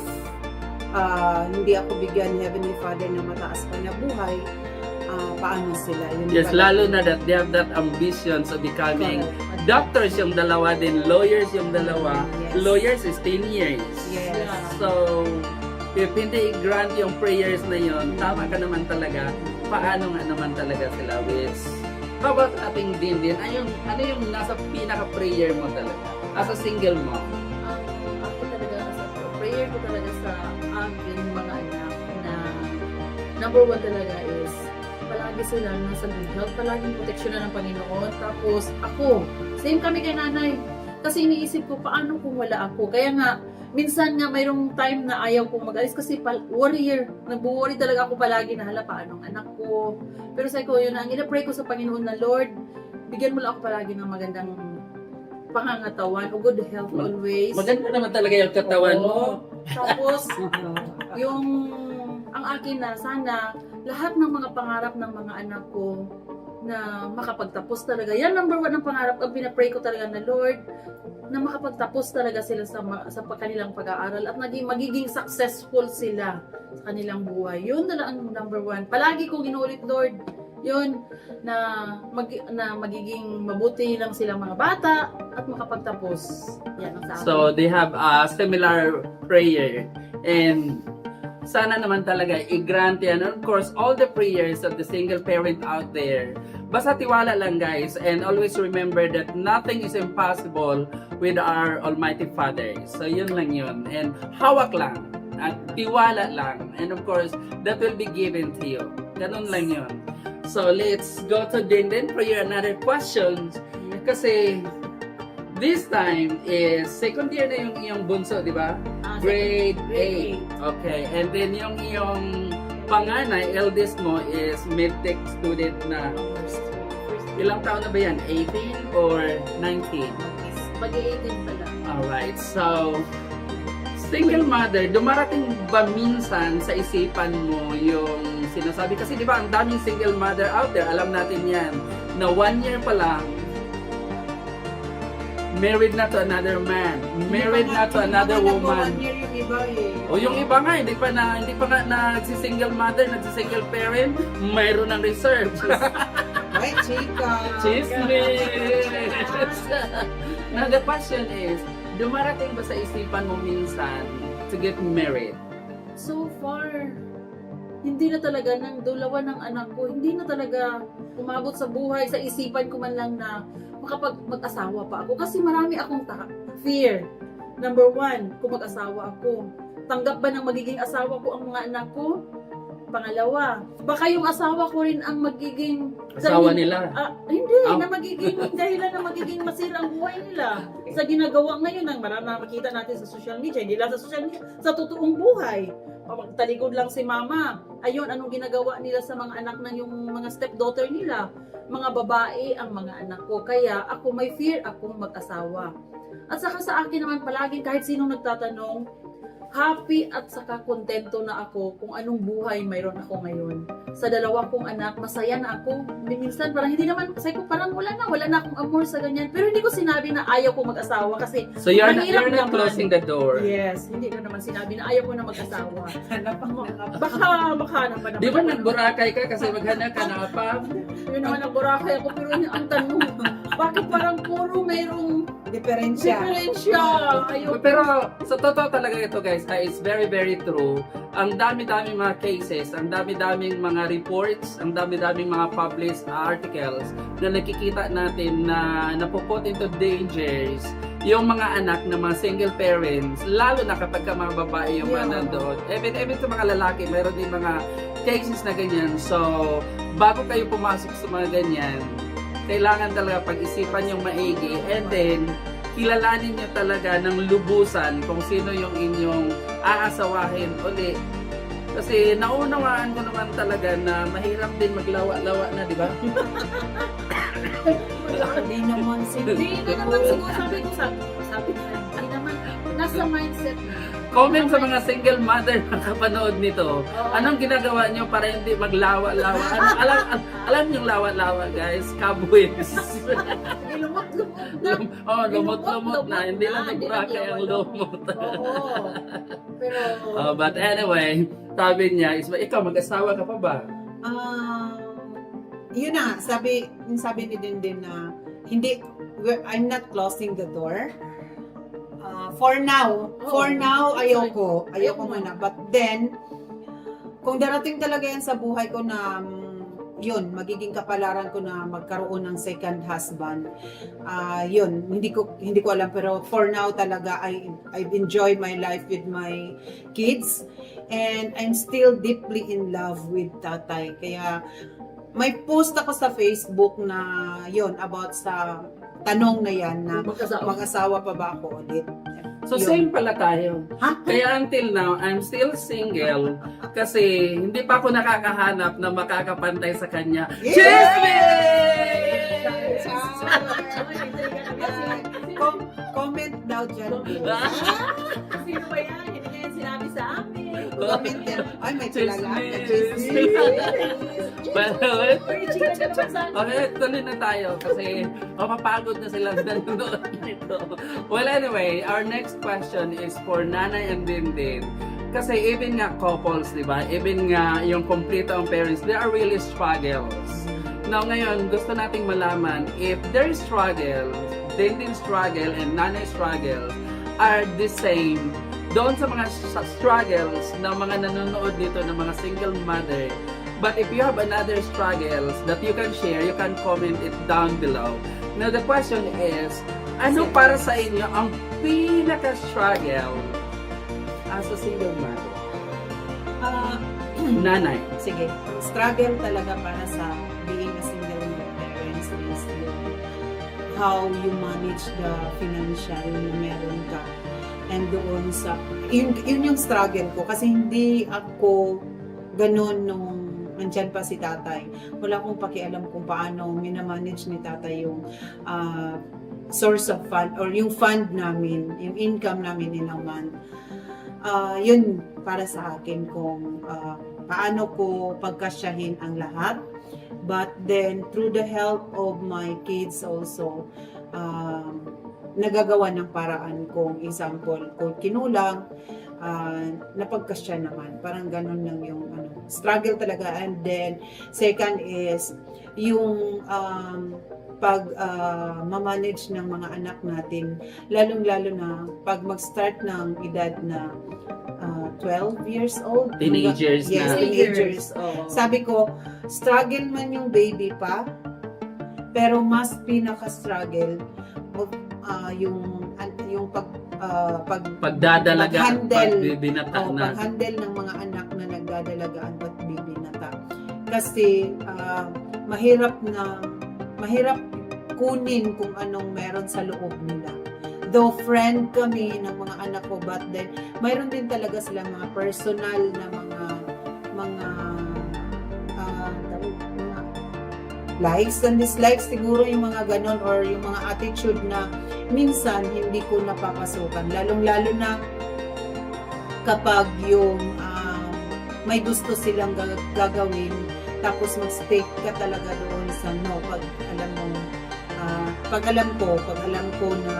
S2: hindi ako bigyan Heavenly Father na mataas pa na buhay, paano sila? Yun
S1: Yes,
S2: pala.
S1: lalo na that they have that ambitions of becoming
S2: Correct.
S1: doctors yung dalawa din, lawyers yung dalawa.
S2: Yes.
S1: Lawyers is 10 years.
S2: Yes.
S1: So, if hindi i-grant yung prayers na yun, tama ka naman talaga. Paano nga naman talaga sila with how about ating din? Ano yung nasa pinaka-prayer mo talaga? As a single mom.
S3: ako talaga sa prayer ko talaga sa aking mga anak na number 1 talaga is palagi sila nasa good health, palaging proteksyonan ng Panginoon. Tapos ako, same kami kay nanay. Kasi iniisip ko, paano kung wala ako? Kaya nga, minsan nga mayroong time na ayaw kong mag-alis kasi warrior. Nag-worry talaga ako palagi na hala, paano ang anak ko? Pero sa ko, yun ang ina-pray ko sa Panginoon na Lord, bigyan mo lang ako palagi ng magandang pangangatawan o good health always.
S1: Maganda naman talaga yung katawan mo.
S3: Oo. Tapos, yung ang akin na sana lahat ng mga pangarap ng mga anak ko na makapagtapos talaga. Yan number 1 ang pangarap. Ang pinapray ko talaga na Lord, na makapagtapos talaga sila sa kanilang pag-aaral at magiging successful sila sa kanilang buhay. Yun na lang ang number 1. Palagi kong inuulit, Lord, yun, na magiging mabuti lang silang mga bata at makapagtapos. Yan ang sa akin.
S1: So, they have a similar prayer. And sana naman talaga i-grant yan. And of course, all the prayers of the single parent out there, basta tiwala lang guys, and always remember that nothing is impossible with our Almighty Father. So yun lang yun. And hawak lang. At tiwala lang. And of course, that will be given to you. Ganun lang yun. So let's go to Dinden for your another questions. Kasi This time is second year na yung iyong bunso, di ba? Grade 8. Okay. And then yung iyong panganay, eldest mo is medtech student na. Ilang taon na ba yan? 18 or 19?
S3: Pag-18 pala.
S1: Alright. So, single mother, dumarating ba minsan sa isipan mo yung sinasabi? Kasi di ba ang daming single mother out there, alam natin yan, na 1 year pa lang, married na to another man, married na to another woman.
S2: Year yung iba eh.
S1: O yung iba nga, hindi pa nga nagsi-single mother, nagsi-single parent, mayroon ng research.
S2: Ay, chika.
S1: Chismis! Now the question is, dumarating ba sa isipan mo minsan to get married?
S3: So far, hindi na talaga ng dalawa ng anak ko, hindi na talaga umabot sa buhay, sa isipan ko man lang na mag-asawa pa ako. Kasi marami akong fear. Number 1, kung mag-asawa ako, tanggap ba ng magiging asawa ko ang mga anak ko? Pangalawa, baka yung asawa ko rin ang magiging
S1: Asawa nila?
S3: Hindi,
S1: Oh.
S3: na magiging dahilan na magiging masira ang buhay nila sa ginagawa ngayon ng marami na makita natin sa social media, hindi lang sa social media, sa totoong buhay. Talikod lang si mama, ayun, anong ginagawa nila sa mga anak na yung mga stepdaughter nila, mga babae ang mga anak ko, kaya ako may fear akong mag-asawa. At saka sa akin naman palagi, kahit sinong nagtatanong, happy at saka kontento na ako kung anong buhay mayroon ako ngayon. Sa dalawa kong anak, masaya na ako. Minsan parang hindi naman, kasi ko parang wala na akong amor sa ganyan. Pero hindi ko sinabi na ayaw ko mag-asawa kasi
S1: So you're
S3: mahirap
S1: not
S3: naman.
S1: closing the door?
S3: Yes, hindi ko naman sinabi na ayaw ko na mag-asawa. Baka naman.
S1: Di ba nagburakay ka kasi maghanap ka na pa?
S3: Yun naman ang burakay ako, pero yun ang tanong, bakit parang puro mayroong
S2: Diferensya.
S3: diferensya? Ayaw
S1: Pero sa totoo talaga ito guys, it's very very true. Ang dami-daming mga cases, ang dami-daming mga reports, ang dami-daming mga published articles na nakikita natin na napuput into dangers yung mga anak ng mga single parents, lalo na kapag ka mga babae yung mga nandoon. Even sa mga lalaki, mayroon din mga cases na ganyan. So, bago kayo pumasok sa mga ganyan, kailangan talaga pag-isipan yung maigi and then kilalanin nyo talaga ng lubusan kung sino yung inyong aasawahin uli. Kasi naunawaan ko naman talaga na mahirap din maglawa-lawa na, di ba?
S2: Hindi naman
S3: Hindi na naman siguro sabi ko hindi naman nasa mindset na.
S1: Comment sa mga single mother na kapanood nito. Anong ginagawa nyo para hindi maglawa-lawa? Alam yung lawa-lawa guys, kabwis. Lumot-lumot na. Hindi lang nagburakay ang lumot.
S3: Oo. Pero
S1: But anyway, sabi niya, ikaw mag-asawa ka pa ba?
S2: Yun na, sabi ni Dindin na I'm not closing the door. For now, ayoko muna. But then, kung darating talaga yan sa buhay ko na yun, magiging kapalaran ko na magkaroon ng second husband. Yun, hindi ko alam, pero for now talaga I've enjoyed my life with my kids and I'm still deeply in love with tatay. Kaya may post ako sa Facebook na yun about sa tanong na yan na mag-asawa pa ba ako ulit.
S1: So
S2: Yun.
S1: same pala tayo.
S2: Ha?
S1: Kaya until now, I'm still single kasi hindi pa ako nakakahanap na makakapantay sa kanya. Chismis!
S2: Comment daw dyan.
S3: sino ba yan? Hindi niya yan sinabi sa amin.
S2: Comment yan. Ay, may kilala.
S1: Chismis! But,
S3: Uy, chika ka naman sa akin.
S1: okay, tuloy na tayo kasi mapapagod na sila nanonood nito. Well, anyway, our next question is for Nanay and Dindin. Kasi even nga couples, di ba? Even nga yung complete ang parents, there are really struggles. Now, ngayon, gusto nating malaman if their struggles, Dindin struggle and Nanay struggle are the same doon sa mga struggles ng mga nanonood dito ng mga single mother. But if you have another struggles that you can share, you can comment it down below. Now the question is, ano para sa inyo ang pinaka-struggle as a single mother? Nanay.
S2: Sige, struggle talaga para sa being a single parents is how you manage the financial na meron ka. And doon sa, yun yung struggle ko. Kasi hindi ako ganun nung nandyan pa si tatay. Wala akong pakialam kung paano minamanage ni tatay yung source of fund or yung fund namin, yung income namin in a month. Yun para sa akin kung paano ko pagkasyahin ang lahat. But then, through the help of my kids also, nagagawa ng paraan kung example, kung kinulang, napagkasya naman. Parang ganun lang yung struggle talaga. And then, second is, yung pag-manage ng mga anak natin, lalong-lalo na pag mag-start ng edad na 12 years old.
S1: Teenagers
S2: Yes,
S1: na.
S2: teenagers.
S3: Oh.
S2: Sabi ko, struggle man yung baby pa, pero mas pinaka-struggle yung
S1: Pagdadalaga,
S2: pag-handle,
S1: pagbibinata na.
S2: pag-handle ng mga anak na nagdadalagaan at bibinata. Kasi mahirap kunin kung anong meron sa loob nila. Though friend kami ng mga anak ko, but then mayroon din talaga silang mga personal na mga likes and dislikes, siguro yung mga ganon, or yung mga attitude na minsan hindi ko napapasukan, lalong-lalo na kapag yung may gusto silang gagawin, tapos mag-stick ka talaga doon sa no, pag alam ko na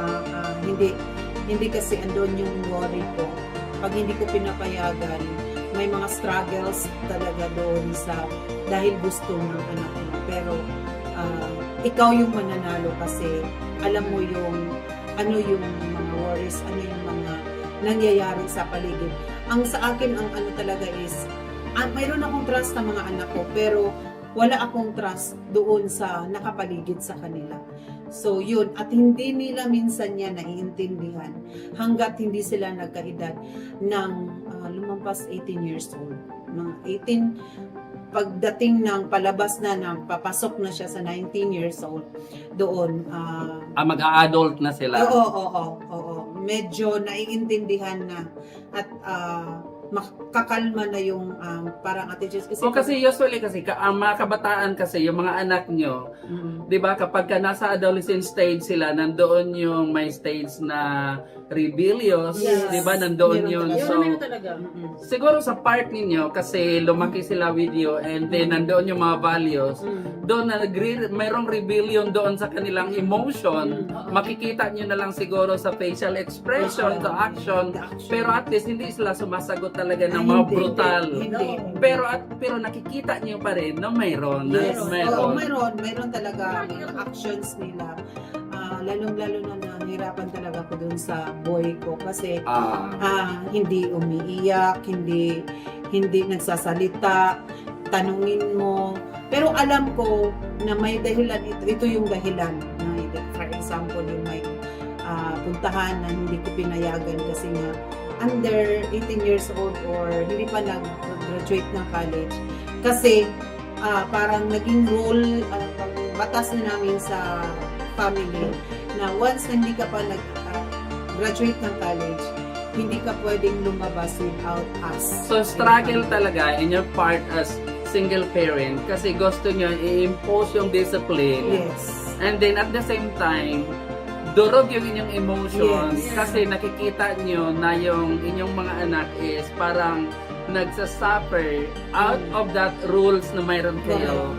S2: hindi kasi andun yung worry ko, pag hindi ko pinapayagan, may mga struggles talaga doon sa dahil gusto ng anak mo, pero ikaw yung mananalo kasi alam mo yung ano yung mga worries, ano yung mga nangyayari sa paligid. Ang sa akin, ang ano talaga is, mayroon akong trust sa mga anak ko, pero wala akong trust doon sa nakapaligid sa kanila. So yun, at hindi nila minsan yan naiintindihan hanggat hindi sila nagkaedad ng lumampas 18 years old. Mga 18, pagdating ng palabas na papasok na siya sa 19 years old, doon
S1: Mag-a-adult na sila.
S2: Oo. Medyo naiintindihan na at makakalma na yung parang attitudes.
S1: Kasi usually ang mga kabataan kasi, yung mga anak nyo, di ba, kapag nasa adolescent stage sila, nandoon yung may stage na rebellious,
S2: Yes.
S1: di ba, nandoon
S2: Meron
S1: yun.
S2: talaga.
S1: So,
S3: Meron talaga.
S1: siguro sa part ninyo, kasi lumaki sila with you, and then nandoon yung mga values, doon na mayroong rebellion doon sa kanilang emotion, makikita nyo na lang siguro sa facial expression, sa action, pero at least hindi sila sumasagot talaga ng mga brutal.
S2: Hindi.
S1: Pero nakikita niyo pa rin na mayroon.
S2: Yes.
S1: Mayroon.
S2: Meron talaga mga actions nila. Lalong-lalo na nahirapan talaga ako dun sa boy ko kasi hindi umiiyak, hindi nagsasalita, tanungin mo. Pero alam ko na may dahilan ito yung dahilan. For example, yung may puntahan na hindi ko pinayagan kasi nga under 18 years old or hindi pa nag-graduate ng college. Kasi parang naging rule, batas na namin sa family na once na hindi ka pa nag-graduate ng college, hindi ka pwedeng lumabas without us.
S1: So struggle talaga in your part as single parent kasi gusto nyo i-impose yung discipline.
S2: Yes.
S1: And then at the same time, durog yung inyong emotions
S2: Yes.
S1: kasi nakikita nyo na yung inyong mga anak is parang nagsasuffer out of that rules na mayroon kayo.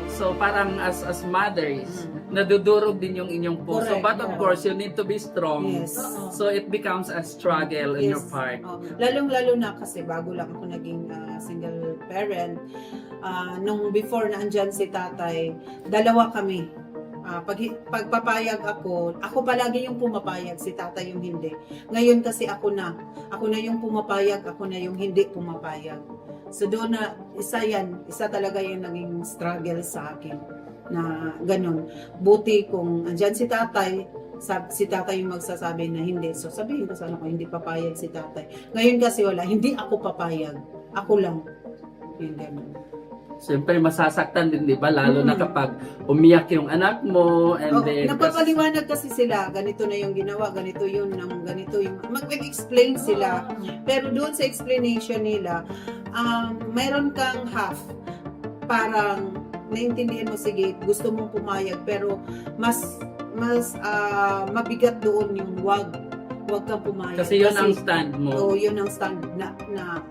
S1: So parang as mothers, nadudurog din yung inyong puso.
S2: Correct.
S1: But of course, you need to be strong.
S2: Yes.
S1: So it becomes a struggle in your part.
S2: Lalong-lalo na kasi bago lang ako naging single parent. Nung before na andyan si tatay, dalawa kami. Pagpapayag ako palagi yung pumapayag, si tatay yung hindi. Ngayon kasi ako na yung pumapayag, ako na yung hindi pumapayag. So doon na, isa talaga yung naging struggle sa akin na ganun. Buti kung andyan si tatay yung magsasabi na hindi. So sabihin ko sana ko hindi papayag si tatay. Ngayon kasi wala, hindi ako papayag. Ako lang. Yung ganun.
S1: Siyempre masasaktan din, di ba? Lalo na kapag umiyak yung anak mo and then...
S2: Napapaliwanag kasi sila, ganito na yung ginawa, ganito yun, ganito yung... Mag-explain sila. Pero doon sa explanation nila, mayroon kang half. Parang, naintindihan mo, sige, gusto mong pumayag, pero mas mabigat doon yung wag kang pumayag.
S1: Kasi yun ang stand mo.
S2: Oo, yun ang stand na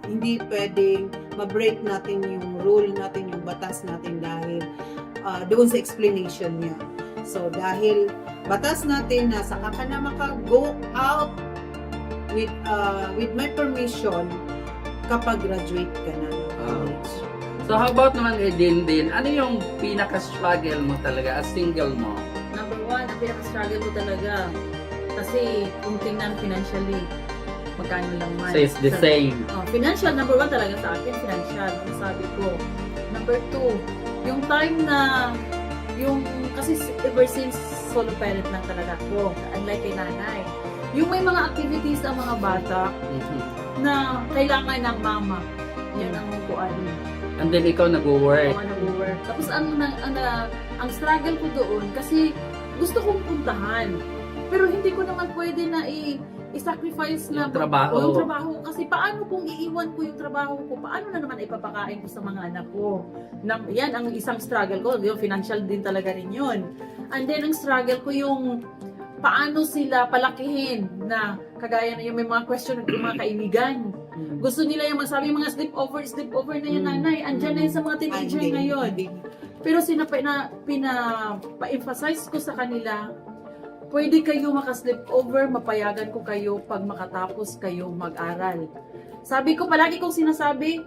S2: hindi pwedeng ma-break natin yung rule natin, yung batas natin dahil doon sa explanation niya. So, dahil batas natin na saka ka na maka-go out with my permission kapag graduate ka na.
S1: So how about naman kay Din? Ano yung pinaka-struggle mo talaga as single mo?
S3: Number one, ang pinaka-struggle ko talaga. Kasi kung tingnan financially, magkano lang man.
S1: So it's the same.
S3: Financial, number one talaga sa akin, financial. Ang sabi ko. Number two, yung time na, kasi ever since solo parent lang talaga ako, unlike kay nanay. Yung may mga activities ang mga bata na kailangan ng mama. Yan ang kuan.
S1: And then ikaw nag-work.
S3: Oo, nag-work. Tapos ang struggle ko doon, kasi gusto kong puntahan. Pero hindi ko naman pwede na i-sacrifice na
S1: yung trabaho.
S3: Yung trabaho. Kasi paano kung iiwan ko yung trabaho ko? Paano na naman ipapakain ko sa mga anak ko? Yan ang isang struggle ko. Yung financial din talaga rin yun. And then ang struggle ko yung paano sila palakihin na kagaya na yung may mga question ng mga kaibigan. Gusto nila yung masabi mga sleepover na yung nanay. Andyan na yun sa mga teenager ngayon. Pero pa-emphasize ko sa kanila, pwede kayo maka-sleepover, mapayagan ko kayo pag makatapos kayo mag-aral. Sabi ko, palagi kong sinasabi,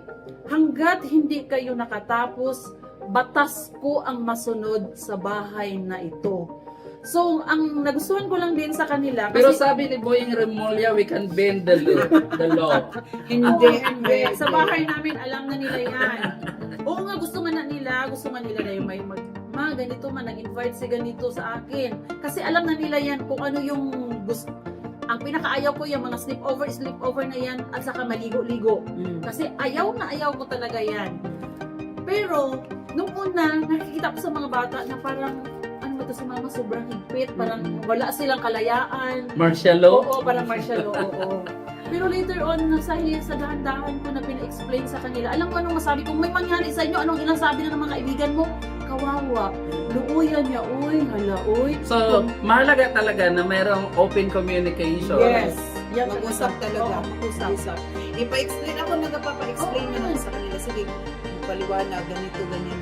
S3: hanggat hindi kayo nakatapos, batas ko ang masunod sa bahay na ito. So, ang nagustuhan ko lang din sa kanila,
S1: Pero sabi ni Boying Remulla, we can bend the law.
S3: Hindi. Sa bahay namin, alam na nila yan. Oo nga, gusto nga nila na yung may ganito man, nag-invite si ganito sa akin. Kasi alam na nila yan kung ano yung gusto. Ang pinakaayaw ko yung mga sleepover na yan at saka maligo-ligo. Kasi ayaw ko talaga yan. Pero, nung una, nakikita ko sa mga bata na parang, ano ba ito si mama, sobrang higpit, parang wala silang kalayaan.
S1: Martial law?
S3: Oo, parang martial law, oo. Pero later on, sa dahan-dahan ko na pina-explain sa kanila, alam ko anong masabi, kung may mangyari sa inyo, anong inasabi na ng mga kaibigan mo, kawawa, luuyan niya, uy, hala, uy.
S1: So, mahalaga talaga na mayroong open communication.
S2: Yes.
S3: Yan,
S2: Mag-usap talaga.
S3: Oo, mag-usap.
S2: Ipa-explain ako, nagpapa-explain na lang sa kanila. Sige, paliwanag, ganito, ganyan.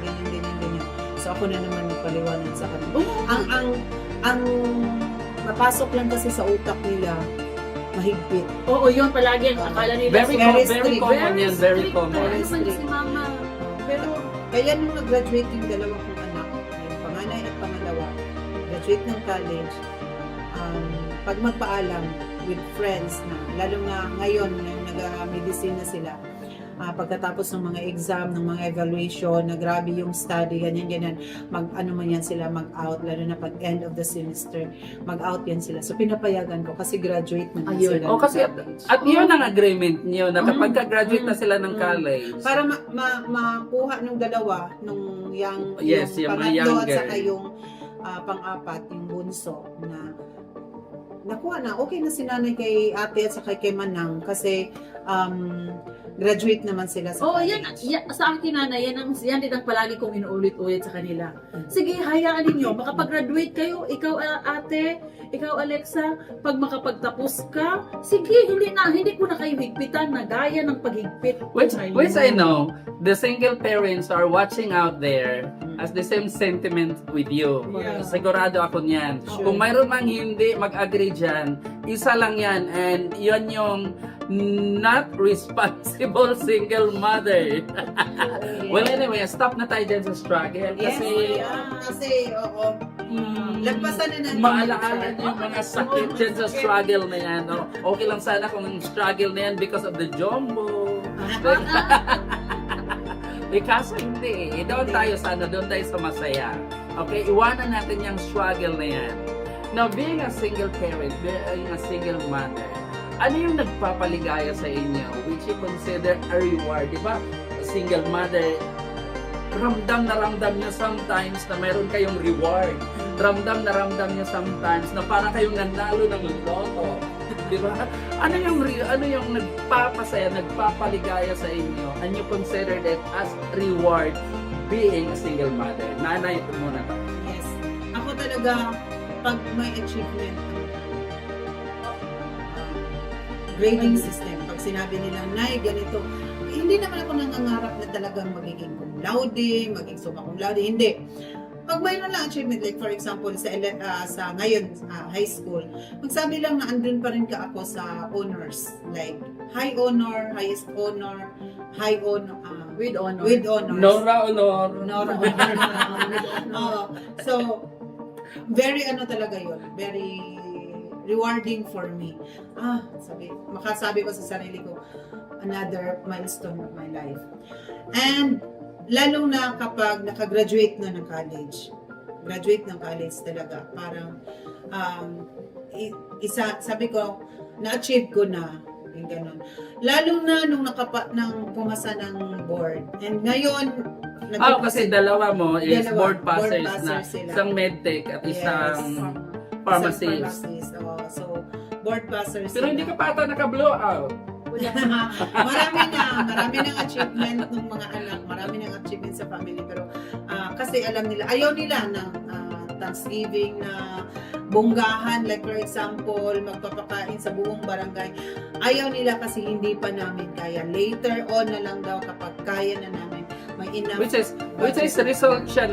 S2: So ako na naman nagpaliwanag sa kanila. Ang napasok lang kasi sa utak nila, mahigpit.
S3: Oo, yun palagi ang akala nila.
S1: Very common yan, very common.
S3: Ano man si mama. Pero,
S2: Kaya nung nag-graduate yung dalawa kong anak, yung panganay at pangalawa, graduate ng college, pag magpaalam with friends na, lalo na ngayon, nag-medicine na sila, pagkatapos ng mga exam, ng mga evaluation, na grabe yung study, ganyan, mag-ano man yan sila, mag-out, lalo na pag end of the semester, mag-out yan sila. So, pinapayagan ko kasi graduate na
S3: Ayun.
S2: sila.
S1: O kasi, at yun ang agreement niyo na kapag ka-graduate na sila ng college.
S2: Para makuha ng dalawa, nung yung
S1: Yung mga
S2: pangatlo at
S1: younger.
S2: saka yung pang-apat, yung bunso, na nakuha na, okay na si nanay kay ate at saka kay Manang kasi graduate naman sila sa college.
S3: Sa akin nanay, yan din ang palagi kong inuulit-ulit sa kanila. Sige, hayaan ninyo, makapag-graduate kayo, ikaw ate, ikaw Alexa, pag makapagtapos ka, sige, hindi ko na kayo higpitan na gaya ng paghigpit.
S1: Which I know, the single parents are watching out there as the same sentiment with you.
S2: Yeah.
S1: Sigurado ako niyan.
S2: Sure.
S1: Kung mayroon mang hindi mag-agree dyan, isa lang yan, and yun yung not responsible single mother. Well, anyway, stop na tayo dyan sa struggle.
S2: Yes,
S1: Kasi,
S2: oo. Lagpasan na natin.
S1: Maalaala niyo yung mga sakit dyan sa struggle na yan. No? Okay lang sana kung yung struggle na yan because of the jumbo. Kaso hindi. Doon tayo sa masaya. Okay, iwanan natin yung struggle na yan. Now, being a single parent, being a single mother, ano yung nagpapaligaya sa inyo which you consider a reward? Diba? A single mother, ramdam nyo sometimes na mayroon kayong reward. Ramdam nyo sometimes na parang kayong nanalo ng loto. Di ba? Ano yung nagpapasaya, nagpapaligaya sa inyo? And you consider that as reward being a single mother? Nanay, ito muna.
S2: Yes. Ako talaga, pag may achievement, grading system, pag sinabi nila, Nay, ganito, hindi naman ako nangangarap na talagang magiging cum laude, maging summa cum laude, hindi. Pag mayroon lang achievement, like for example, sa ngayon, high school, magsabi lang na andun pa rin ka ako sa honors, like high honor, highest honor, high honor,
S3: With honor.
S2: with honors.
S1: Nora honor.
S2: Nora honor. So, very talaga yun, very rewarding for me. Makasabi ko sa sarili ko, another milestone of my life. And lalo na kapag nakagraduate na ng college. Graduate ng college talaga. Parang, sabi ko, na-achieve ko na. Yung ganun. Lalo na nung pumasa ng board. And ngayon,
S1: Kasi dalawa mo is board passers na.
S2: sila.
S1: Isang medtech at
S2: Yes.
S1: isang pharmacist.
S2: Pharmacist. So, board passers
S1: Pero hindi ka pa ata naka-blowout.
S2: marami ng achievement ng mga anak, marami ng achievement sa family, pero kasi alam nila, ayaw nila ng Thanksgiving na bonggahan, like for example, magpapakain sa buong barangay. Ayaw nila kasi hindi pa namin kaya. Later on na lang daw kapag kaya na namin, may enough.
S1: Which is result siya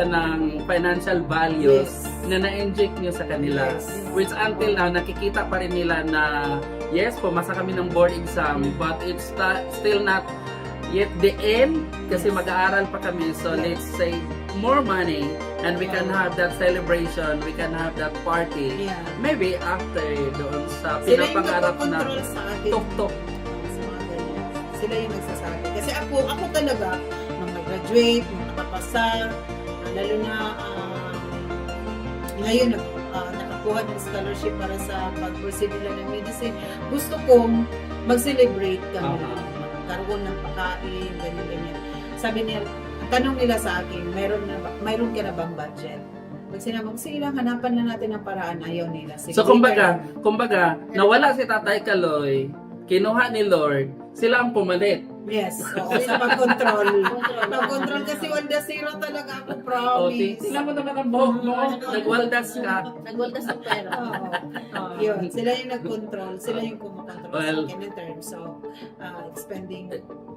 S1: ng financial values
S2: Yes.
S1: na na-inject nyo sa kanila.
S2: Yes.
S1: Which until now, nakikita pa rin nila na yes, pumasa kami ng board exam, but it's still not yet the end kasi mag-aaral pa kami. So
S2: Yes.
S1: let's say more money and we can have that celebration, we can have that party.
S2: Yeah.
S1: Maybe after doon sa
S2: Sila yung
S1: pinapangarap na
S2: nagpo-control sa akin.
S1: tok-tok.
S2: Sa mga ganyan. Sila yung nagsasabi. Kasi ako talaga, nung nag-graduate, nung nakapasa, lalo na ngayon nakakuha ng scholarship para sa pag-proceed nila ng medicine, gusto kong mag-celebrate kami. Magkaroon ng pagkain, ganyan-ganyan. Sabi niya, tanong nila sa akin, mayroon ka na bang budget? Pag sinabi, sige lang, hanapan na natin ang paraan, ayaw nila. Sige,
S1: So kumbaga, nawala si Tatay Kaloy, kinuha ni Lord, sila ang pumalit.
S2: Yes, oo, sa pag-control. Pag-control kasi walda zero talaga ako, promise.
S1: Tingnan mo naman ang buhok mo, nagwaldas ka.
S3: Nagwaldas ng pera.
S2: Yun, sila yung nag-control, sila yung kumakontrol
S1: Well,
S2: sa akin in terms of expending.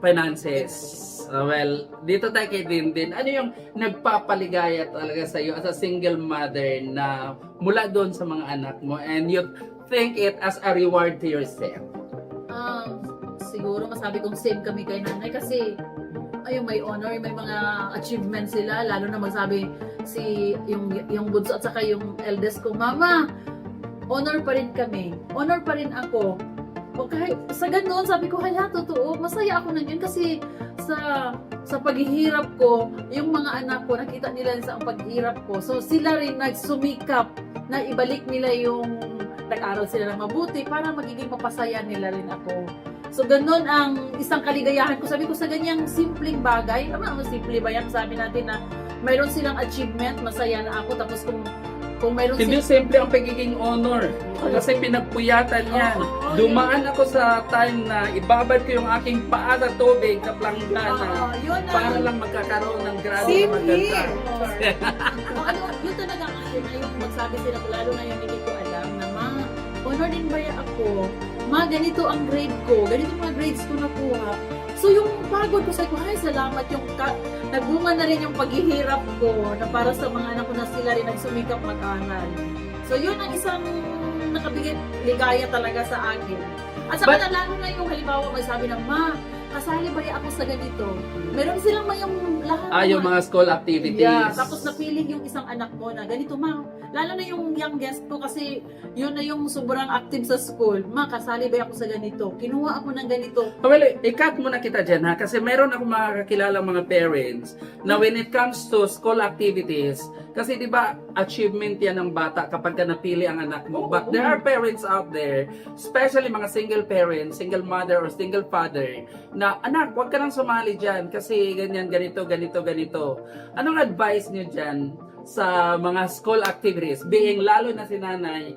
S1: Finances. Well, dito tayo kay Dindin. Ano yung nagpapaligaya talaga sa iyo as a single mother na mula doon sa mga anak mo and you think it as a reward to yourself?
S3: Siguro masabi kong same kami kay nanay kasi ayun, may honor, may mga achievements sila, lalo na magsabi yung bunso at saka yung eldest ko, Mama, honor pa rin kami, honor pa rin ako. O kahit sa ganun, sabi ko, hala, totoo, masaya ako nandiyan kasi sa paghihirap ko, yung mga anak ko, nakita nila sa paghihirap ko. So sila rin nagsumikap na ibalik nila yung nag-aral sila ng mabuti para magiging mapasaya nila rin ako. So ganun ang isang kaligayahan ko. Sabi ko sa ganyang simpleng bagay, naman simple ba yan? Sabi natin na mayroon silang achievement, masaya na ako. Tapos kung mayroon
S1: Hindi simple ang pagiging honor. Kasi pinagpuyatan yan. Dumaan ako sa time na ibabad ko yung aking paa sa tubig sa planggana para lang magkakaroon ng grado na maganda.
S3: Yun talaga kasi na yung magsabi sila, lalo na yung hindi ko alam na honor din ba ako? Ganito ang grade ko, ganito mga grades ko nakuha. So yung pagod ko, sabi ko, ay salamat yung nagbunga na rin yung paghihirap ko na para sa mga anak ko na sila rin nagsumikap mag-aral. So yun ang isang nakabigay ligaya talaga sa akin. At saka lalo na yung halimbawa may sabi ng, Ma, kasali ba ako sa ganito? Meron silang yung lahat.
S1: Yung mga school activities.
S3: Yeah, tapos napiling yung isang anak ko na ganito, Ma, Lalo na yung youngest ko kasi yun na yung sobrang active sa school. Ma, kasali ba ako sa ganito? Kinuha ako ng ganito.
S1: Well, i-cut muna kita dyan ha, kasi meron ako mga kakilalang mga parents na when it comes to school activities, kasi di ba achievement yan ng bata kapag ka napili ang anak mo. But there are parents out there, especially mga single parents, single mother or single father, na anak, huwag ka nang sumali dyan kasi ganyan, ganito, ganito, ganito. Anong advice nyo dyan sa mga school activities? Being lalo na si nanay,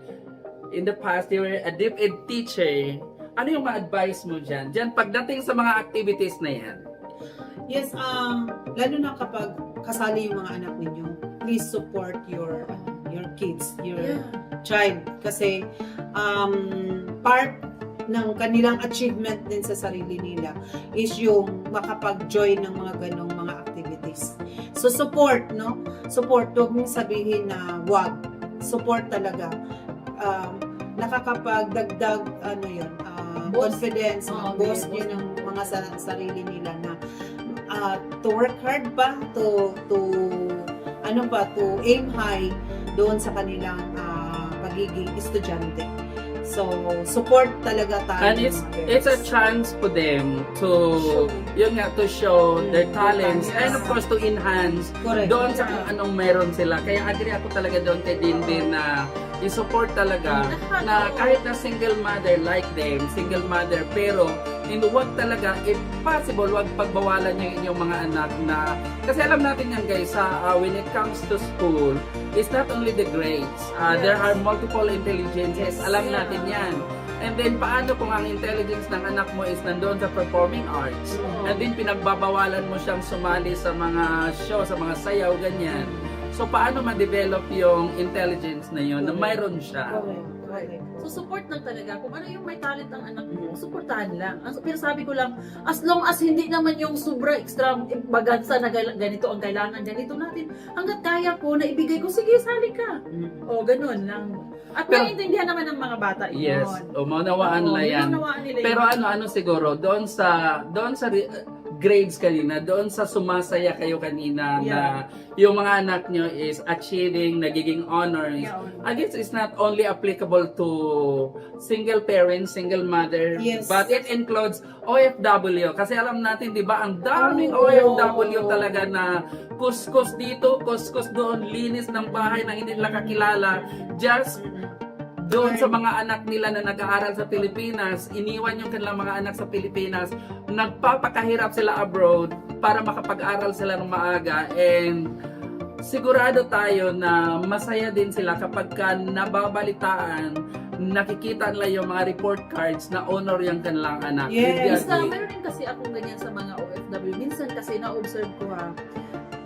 S1: in the past, you were a deep ed teacher. Ano yung ma-advise mo dyan? Dyan, pagdating sa mga activities na yan.
S2: Yes, lalo na kapag kasali yung mga anak ninyo, please support your kids, your child. Kasi part ng kanilang achievement din sa sarili nila is yung makapag-join ng mga ganong mga activities. So support, no? Support, huwag mong sabihin na wag. Support talaga. Nakakapagdagdag, confidence, boost yun ng mga sarili nila na to work hard pa, to aim high doon sa kanilang pagiging estudyante. So, support talaga tayo.
S1: And it's a chance for them to to show their talents and of course to enhance doon sa kung anong meron sila. Kaya agree ako talaga doon kay Dindin na i-support talaga na kahit na single mother like them, single mother, pero wag talaga, if possible, wag pagbawalan yung inyong mga anak na, kasi alam natin yan guys, when it comes to school, it's not only the grades, there are multiple intelligences, alam natin yan. And then, paano kung ang intelligence ng anak mo is nandoon sa performing arts, and then pinagbabawalan mo siyang sumali sa mga show, sa mga sayaw, ganyan. So, paano ma-develop yung intelligence na yun, na mayroon siya?
S3: So, support lang talaga. Kung ano yung may talent ang anak mo, supportahan lang. Pero sabi ko lang, as long as hindi naman yung sobra extra bagansa na ganito ang kailangan, ganito natin, hanggat kaya ko, na ibigay ko, sige, sali ka. O, ganun lang. At maintindihan naman ng mga bata yun.
S1: Yes, maunawaan nila yan. Pero ano siguro, doon sa grades kanina, doon sa sumasaya kayo kanina na yung mga anak nyo is achieving, nagiging honors. I guess it's not only applicable to single parents, single mother, but it includes OFW. Kasi alam natin, di ba, ang daming OFW talaga na kuskus dito, kuskus doon, linis ng bahay na hindi nila kakilala. Just doon sa mga anak nila na nag-aaral sa Pilipinas, iniwan yung kanilang mga anak sa Pilipinas, nagpapakahirap sila abroad para makapag-aral sila ng maaga, and sigurado tayo na masaya din sila kapag ka nababalitaan, nakikita nila yung mga report cards na honor yung kanilang anak.
S3: Yes, meron din kasi akong ganyan sa mga OFW. Minsan kasi na-observe ko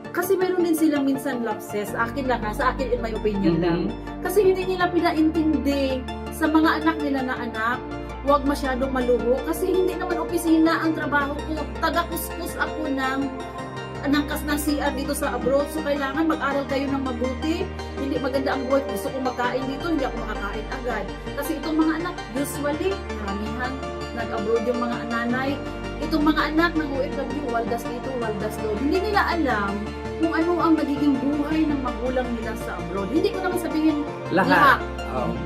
S3: kasi meron din silang minsan lapses. Akin lang sa akin in my opinion lang. Kasi hindi nila pinaintindi sa mga anak nila na anak, huwag masyadong maluho. Kasi hindi naman opisina ang trabaho ko. Taga-kuskus ako ng CR dito sa abroad. So kailangan mag-aral kayo ng mabuti. Hindi maganda ang buhay. Gusto ko magkain dito, hindi ako makakain agad. Kasi itong mga anak, usually, karamihan, nag-abroad yung mga nanay. Itong mga anak ng OFW, waldas dito, waldas doon. Hindi nila alam kung ano ang magiging buhay ng magulang nila sa abroad. Hindi ko naman sabihin lahat.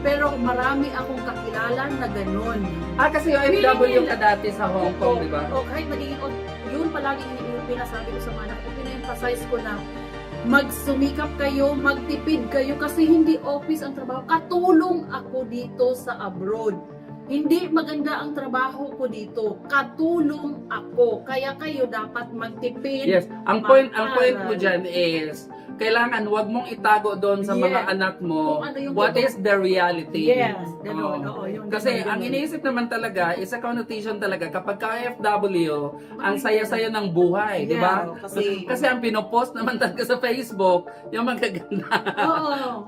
S3: Pero marami akong kakilala na ganun.
S1: Kasi OFW ka dati sa Hong Kong, di ba?
S3: Kahit magiging, yun palagi pinasabi ko sa mga anak, pina-emphasize ko na magsumikap kayo, magtipid kayo kasi hindi office ang trabaho. Katulong ako dito sa abroad. Hindi maganda ang trabaho ko dito. Katulong ako. Kaya kayo dapat magtipid.
S1: Yes. Ang point mo dyan is, kailangan wag mong itago doon sa mga anak mo what is the reality.
S3: Yes.
S1: Kasi ang iniisip naman talaga is a connotation talaga kapag ka-FW, ang saya-saya ng buhay, di ba? Kasi ang pinopost naman talaga sa Facebook, yung magaganda.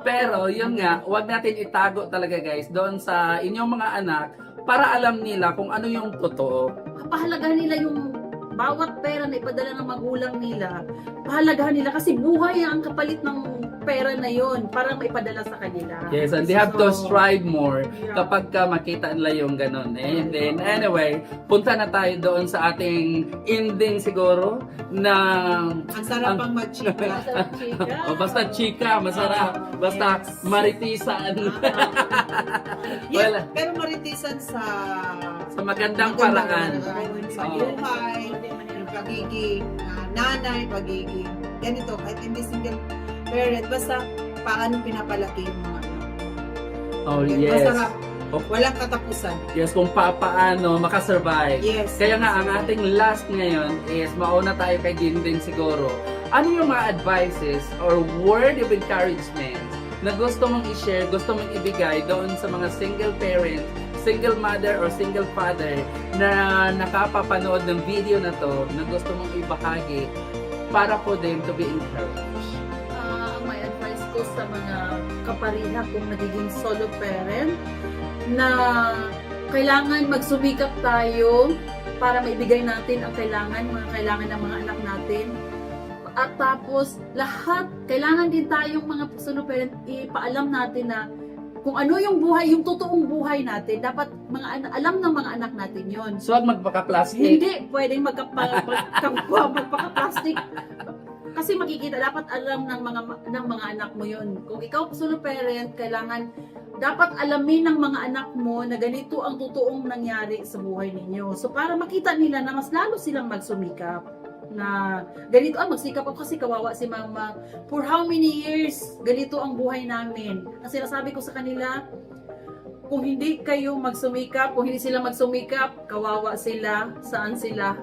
S1: Pero yun nga, wag natin itago talaga guys doon sa inyong mga anak para alam nila kung ano yung totoo.
S3: Pahalagahan nila yung bawat pera na ipadala ng magulang nila, pahalagahan nila kasi buhay ang kapalit ng pera na yun para maipadala sa kanila.
S1: Yes, and they have to
S3: So,
S1: strive more
S3: yeah.
S1: kapag ka makita nila yung ganun. And then, anyway, punta na tayo doon sa ating ending siguro na
S2: Ang sarap ang mag-chika.
S3: Masarap, chika.
S1: o basta chika, masarap. Basta
S2: Yes.
S1: maritisan.
S2: Yes,
S1: Well,
S2: pero maritisan sa
S1: sa magandang paraan.
S2: Sa buhay, yung pagiging nanay, pagiging ganito, kahit hindi single parent, basta paano pinapalaki yung mga anak.
S1: Oh,
S2: Okay,
S1: yes.
S2: Masarap.
S1: Oh.
S2: Walang katapusan.
S1: Yes, kung paano makasurvive.
S2: Yes.
S1: Kaya nga, ang ating last ngayon is mauna tayo kay Ginbin siguro. Ano yung mga advices or word of encouragement na gusto mong i-share, gusto mong ibigay doon sa mga single parent, single mother or single father na nakapapanood ng video na to na gusto mong ibahagi para for them to be encouraged?
S3: May advice ko sa mga kapariha kung nagiging solo parent na kailangan magsumikap tayo para maibigay natin ang mga kailangan ng mga anak natin. At tapos, lahat, kailangan din tayong mga solo parent, ipaalam natin na kung ano yung buhay, yung totoong buhay natin, dapat alam ng mga anak natin yon.
S1: So, wag magpaka-plastic.
S3: Hindi pwedeng magpaka-plastic. Kasi makikita, dapat alam ng mga anak mo yun. Kung ikaw solo parent, kailangan dapat alamin ng mga anak mo na ganito ang totoong nangyari sa buhay ninyo. So para makita nila na mas lalo silang magsumikap na ganito, magsikap ako kasi kawawa si mama. For how many years, ganito ang buhay namin. Ang sinasabi ko sa kanila, kung hindi kayo magsumikap, kung hindi sila magsumikap, kawawa sila, saan sila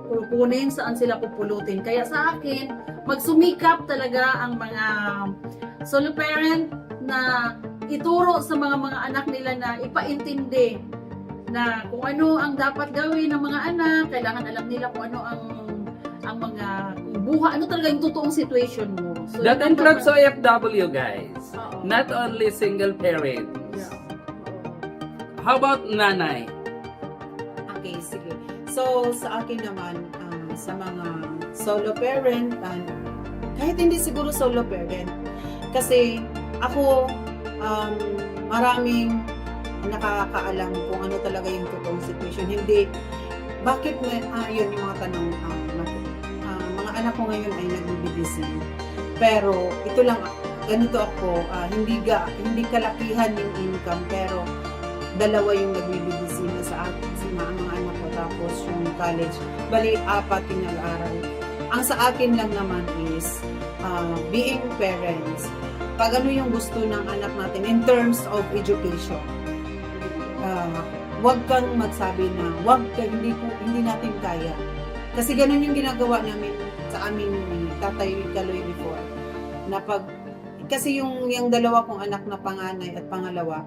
S3: pupunin, saan sila pupulutin. Kaya sa akin, magsumikap talaga ang mga solo parent na ituro sa mga anak nila na ipaintindi na kung ano ang dapat gawin ng mga anak, kailangan alam nila kung ano ang mga buhay, ano talaga yung totoong situation mo. So,
S1: That
S3: yun
S1: includes
S3: dapat-
S1: OFW, guys.
S3: Oo.
S1: Not only single parents.
S3: Yeah.
S1: How about nanay?
S2: Okay, sige. So, sa akin naman, sa mga solo parent, kahit hindi siguro solo parent, kasi ako, maraming nakakaalam kung ano talaga yung totoong situation. Hindi, bakit yun yung mga tanong, mga anak ko ngayon ay nagbibibisin. Pero, ito lang, ganito ako, hindi kalakihan yung income, pero dalawa yung nagbibibisina sa akin, mga anak ko, tapos yung college, bali 4 yung nag-aaral. Ang sa akin lang naman is, being parents, pag ano yung gusto ng anak natin in terms of education, wag kang magsabi na, hindi natin kaya. Kasi ganun yung ginagawa namin sa amin ni Tatay Kaloy before. Na kasi yung dalawa kong anak na panganay at pangalawa,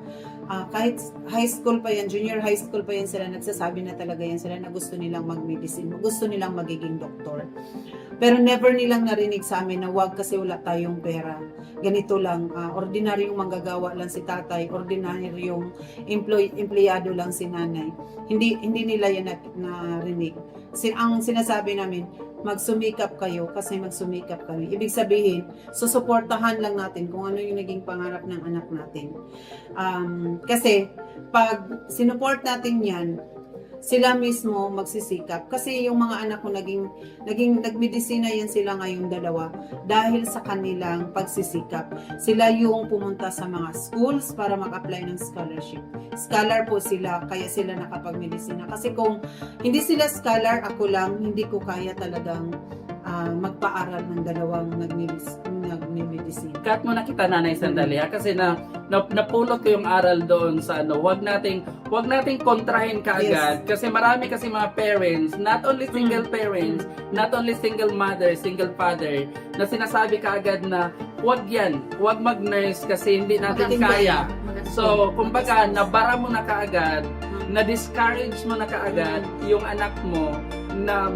S2: kahit high school pa yan, junior high school pa yan sila, nagsasabi na talaga yan sila na gusto nilang mag-medicine, gusto nilang magiging doktor. Pero never nilang narinig sa amin na wag kasi wala tayong pera. Ganito lang, ordinaryong manggagawa lang si tatay, ordinaryong empleyado lang si nanay. Hindi nila yan narinig. Ang sinasabi namin, magsumikap kayo kasi magsumikap kami. Ibig sabihin, susuportahan lang natin kung ano yung naging pangarap ng anak natin. Kasi pag sinuport natin yan, sila mismo magsisikap. Kasi yung mga anak ko naging nagmedisina yan sila ngayong dalawa dahil sa kanilang pagsisikap. Sila yung pumunta sa mga schools para mag-apply ng scholarship. Scholar po sila, kaya sila nakapag-medisina. Kasi kung hindi sila scholar, ako lang, hindi ko kaya talagang magpaaral ng dalawang nagmimedisina.
S1: Cut mo na kita, Nanay, sandali ha, kasi napulot ko yung aral doon sa wag nating kontrahin kaagad kasi marami kasi mga parents, not only single parents, not only single mother, single father, na sinasabi kaagad na wag mag-nurse kasi hindi natin kaya. So, kumbaga, nabara mo na kaagad, na-discourage mo na kaagad yung anak mo na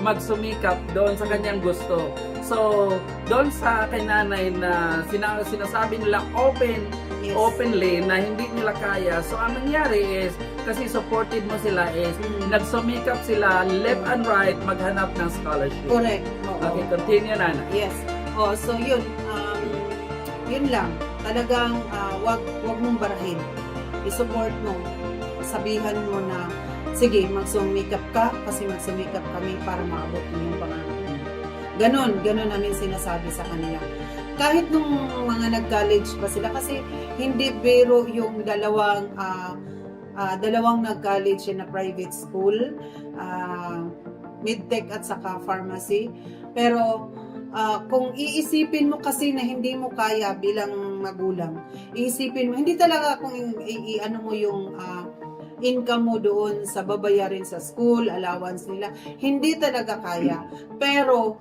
S1: magsumikap doon sa kanyang gusto. So, doon sa kay nanay na sinasabi nila openly na hindi nila kaya. So, ang nangyari is, kasi supported mo sila is, nagsumikap sila left and right maghanap ng scholarship.
S2: Correct. Oo.
S1: Okay, continue, Nanay.
S2: Yes. So yun, yun lang. Talagang wag mong barahin. I-support mo. Sabihan mo na, sige, magsumikap ka kasi magsumikap kami para maabot mo yung pangarap mo. Ganon namin sinasabi sa kanila. Kahit nung mga nag-college pa sila, kasi hindi biro yung dalawang nag-college na private school, medtech at saka pharmacy. Pero kung iisipin mo kasi na hindi mo kaya bilang magulang, iisipin mo, hindi talaga kung ano mo yung income mo doon sa babayarin sa school, allowance nila, hindi talaga kaya. Pero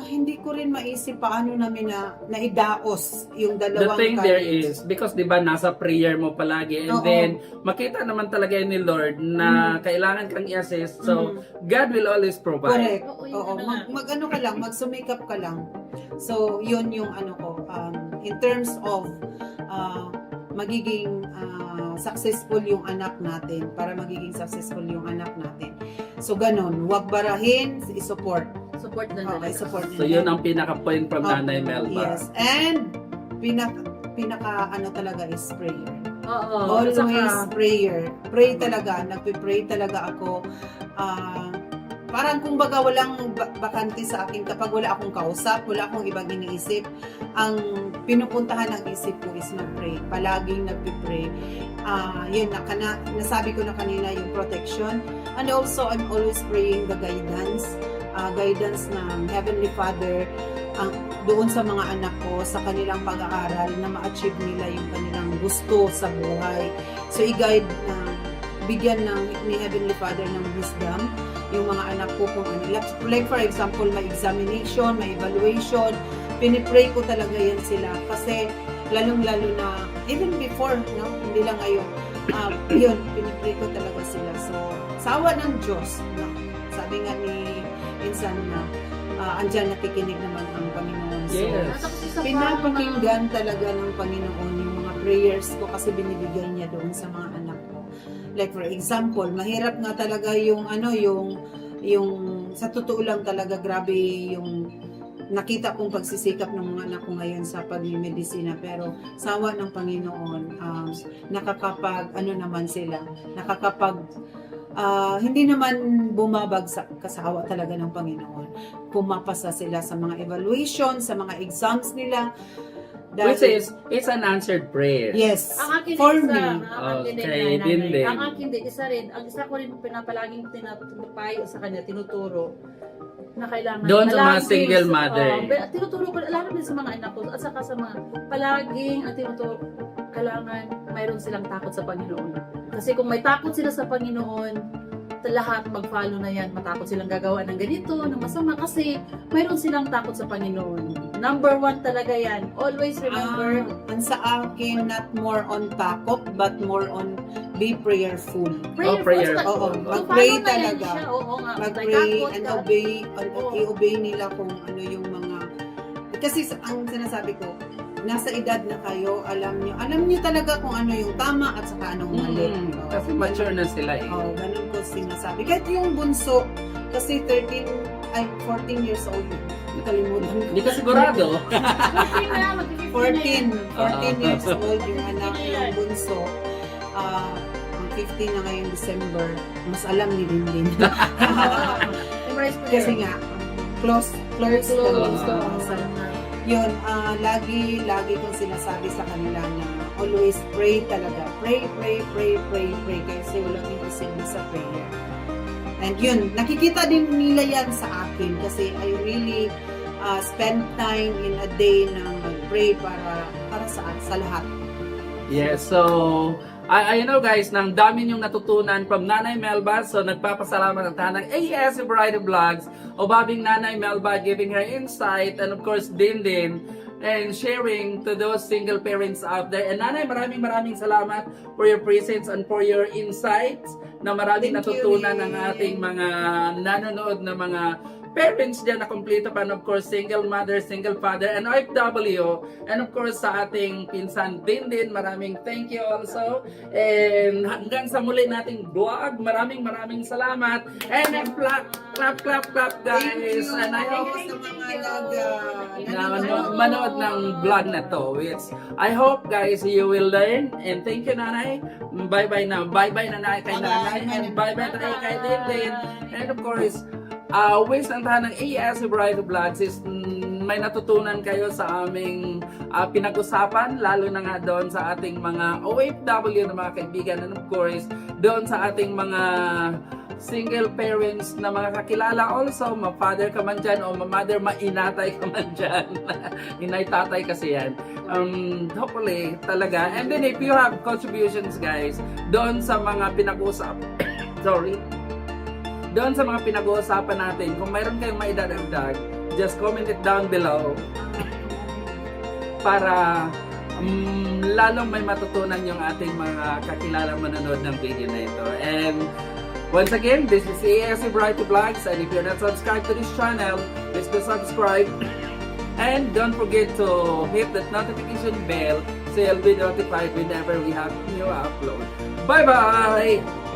S2: hindi ko rin maisip paano namin naidaos yung
S1: The
S2: dalawang
S1: thing there
S2: college.
S1: is, because di ba nasa prayer mo palagi, and
S2: Oo.
S1: then makita naman talaga yun ni Lord na kailangan kang i-assist, so God will always provide.
S2: Correct.
S3: Oo, yun
S2: Oo,
S3: na nga.
S2: mag-ano ka lang, magsumikap ka lang. So, yun yung ano ko, in terms of magiging successful yung anak natin, para magiging successful yung anak natin. So, ganun, wag barahin, i-support.
S3: Support na
S2: Okay,
S3: talaga.
S2: support
S1: So yun ang pinaka-point from
S2: Okay,
S1: Nanay Melba.
S2: Yes, and pinaka ano talaga is prayer.
S3: Oo.
S2: Always
S3: At saka,
S2: prayer. Pray talaga. Nagpe-pray talaga ako. Parang kumbaga walang bakante sa akin kapag wala akong kausap, wala akong ibang iniisip. Ang pinupuntahan ng isip ko is mag-pray. Palaging nagpe-pray. Yun, nasabi ko na kanina yung protection. And also, I'm always praying the guidance ng Heavenly Father doon sa mga anak ko, sa kanilang pag-aaral, na ma-achieve nila yung kanilang gusto sa buhay. So, i-guide bigyan ni Heavenly Father ng wisdom yung mga anak ko kung ano. Like for example, may examination, may evaluation, pinipray ko talaga yan sila. Kasi lalong-lalo na, even before, no? Hindi lang ngayon, yun, pinipray ko talaga sila. So, sawa ng Diyos, no? Sabi nga ni insan na andyan nakikinig naman ang Panginoon. So,
S1: Yes.
S3: Tapos isa pa,
S2: pinapakinggan talaga ng Panginoon yung mga prayers ko kasi binibigay niya doon sa mga anak ko. Like for example, mahirap nga talaga yung sa totoo lang talaga, grabe yung nakita kong pagsisikap ng mga anak ko ngayon sa pagmimedisina, pero sawa ng Panginoon, nakakapag hindi naman bumabagsak, kasawa talaga ng Panginoon. Pumapasa sila sa mga evaluation, sa mga exams nila.
S1: Which is, it's an answered prayer.
S2: Yes,
S3: ang akin
S2: for
S3: din
S2: me.
S3: ang akin din,
S1: Okay,
S3: nanay.
S1: din din.
S3: Ang akin din, isa rin, ang isa ko rin pinapalaging tinapayo sa kanya, tinuturo na kailangan.
S1: Doon sa mga
S3: palaging-
S1: single mother.
S3: Tinuturo ko, alam din sa mga anak ko, at saka sa mga, palaging ang tinuturo, kailangan mayroon silang takot sa Panginoon. Kasi kung may takot sila sa Panginoon, lahat mag-follow na yan. Matakot silang gagawa ng ganito, ng masama, kasi mayroon silang takot sa Panginoon. Number 1 talaga yan. Always remember,
S2: Ang sa akin, not more on takot, but more on be prayerful.
S1: prayer.
S2: Oo,
S3: So,
S2: mag-pray
S3: follow na yan
S2: talaga.
S3: siya. Oo nga, may
S2: Mag-pray
S3: takot
S2: and
S3: ka.
S2: obey,
S3: Oo.
S2: i-obey nila kung ano yung mga, kasi ang sinasabi ko, nasa edad na kayo, alam nyo talaga kung ano yung tama at saka anong mali. Oo,
S1: Kasi mature na sila eh.
S2: Oo, ganun ko sinasabi. Kahit yung bunso, kasi 14 years old, nakalimutan ko.
S1: Hindi ka sigurado.
S2: 14 years old yung anak yung bunso. Ang 15 na ngayong December, mas alam ni Linlin. Kasi nga, close yun, lagi kong sinasabi sa kanila na always pray talaga. Pray. Kasi walang imposible sa prayer. And yun, nakikita din nila yan sa akin kasi I really spend time in a day na mag-pray para sa lahat.
S1: Yes, so I know guys, nang dami niyong natutunan from Nanay Melba, so nagpapasalamat ang tanang AS Variety Vlogs o babing Nanay Melba giving her insight, and of course Din and sharing to those single parents out there. And Nanay, maraming salamat for your presence and for your insights na maraming
S2: Thank you,
S1: natutunan
S2: Lynn.
S1: ng ating mga nanonood na mga parents dyan na kompleto pa, and of course, single mother, single father, and OFW, and of course, sa ating pinsan din, maraming thank you also, and hanggang sa muli nating vlog, maraming salamat, and clap guys, and I hope na manood ng vlog na to, which I hope guys you will learn, and thank you nanay, bye bye nanay kay nanay, and bye bye tayo kay Din, and of course, wish ng tahan ng AS Bright Vlogs is may natutunan kayo sa aming pinag-usapan, lalo na nga doon sa ating mga OFW na mga kaibigan, and of course doon sa ating mga single parents na mga kakilala also, ma-father ka man dyan o ma-mother, ma-inatay ka man dyan. Inay-tatay kasi yan. Hopefully talaga. And then if you have contributions guys, doon sa mga doon sa mga pinag-uusapan natin, kung mayroon kayong maidadagdag, just comment it down below para lalong may matutunan yung ating mga kakilala manonood ng video na ito. And once again, this is AS Bright Vlogs, and if you're not subscribed to this channel, please do subscribe. And don't forget to hit that notification bell so you'll be notified whenever we have new upload. Bye-bye!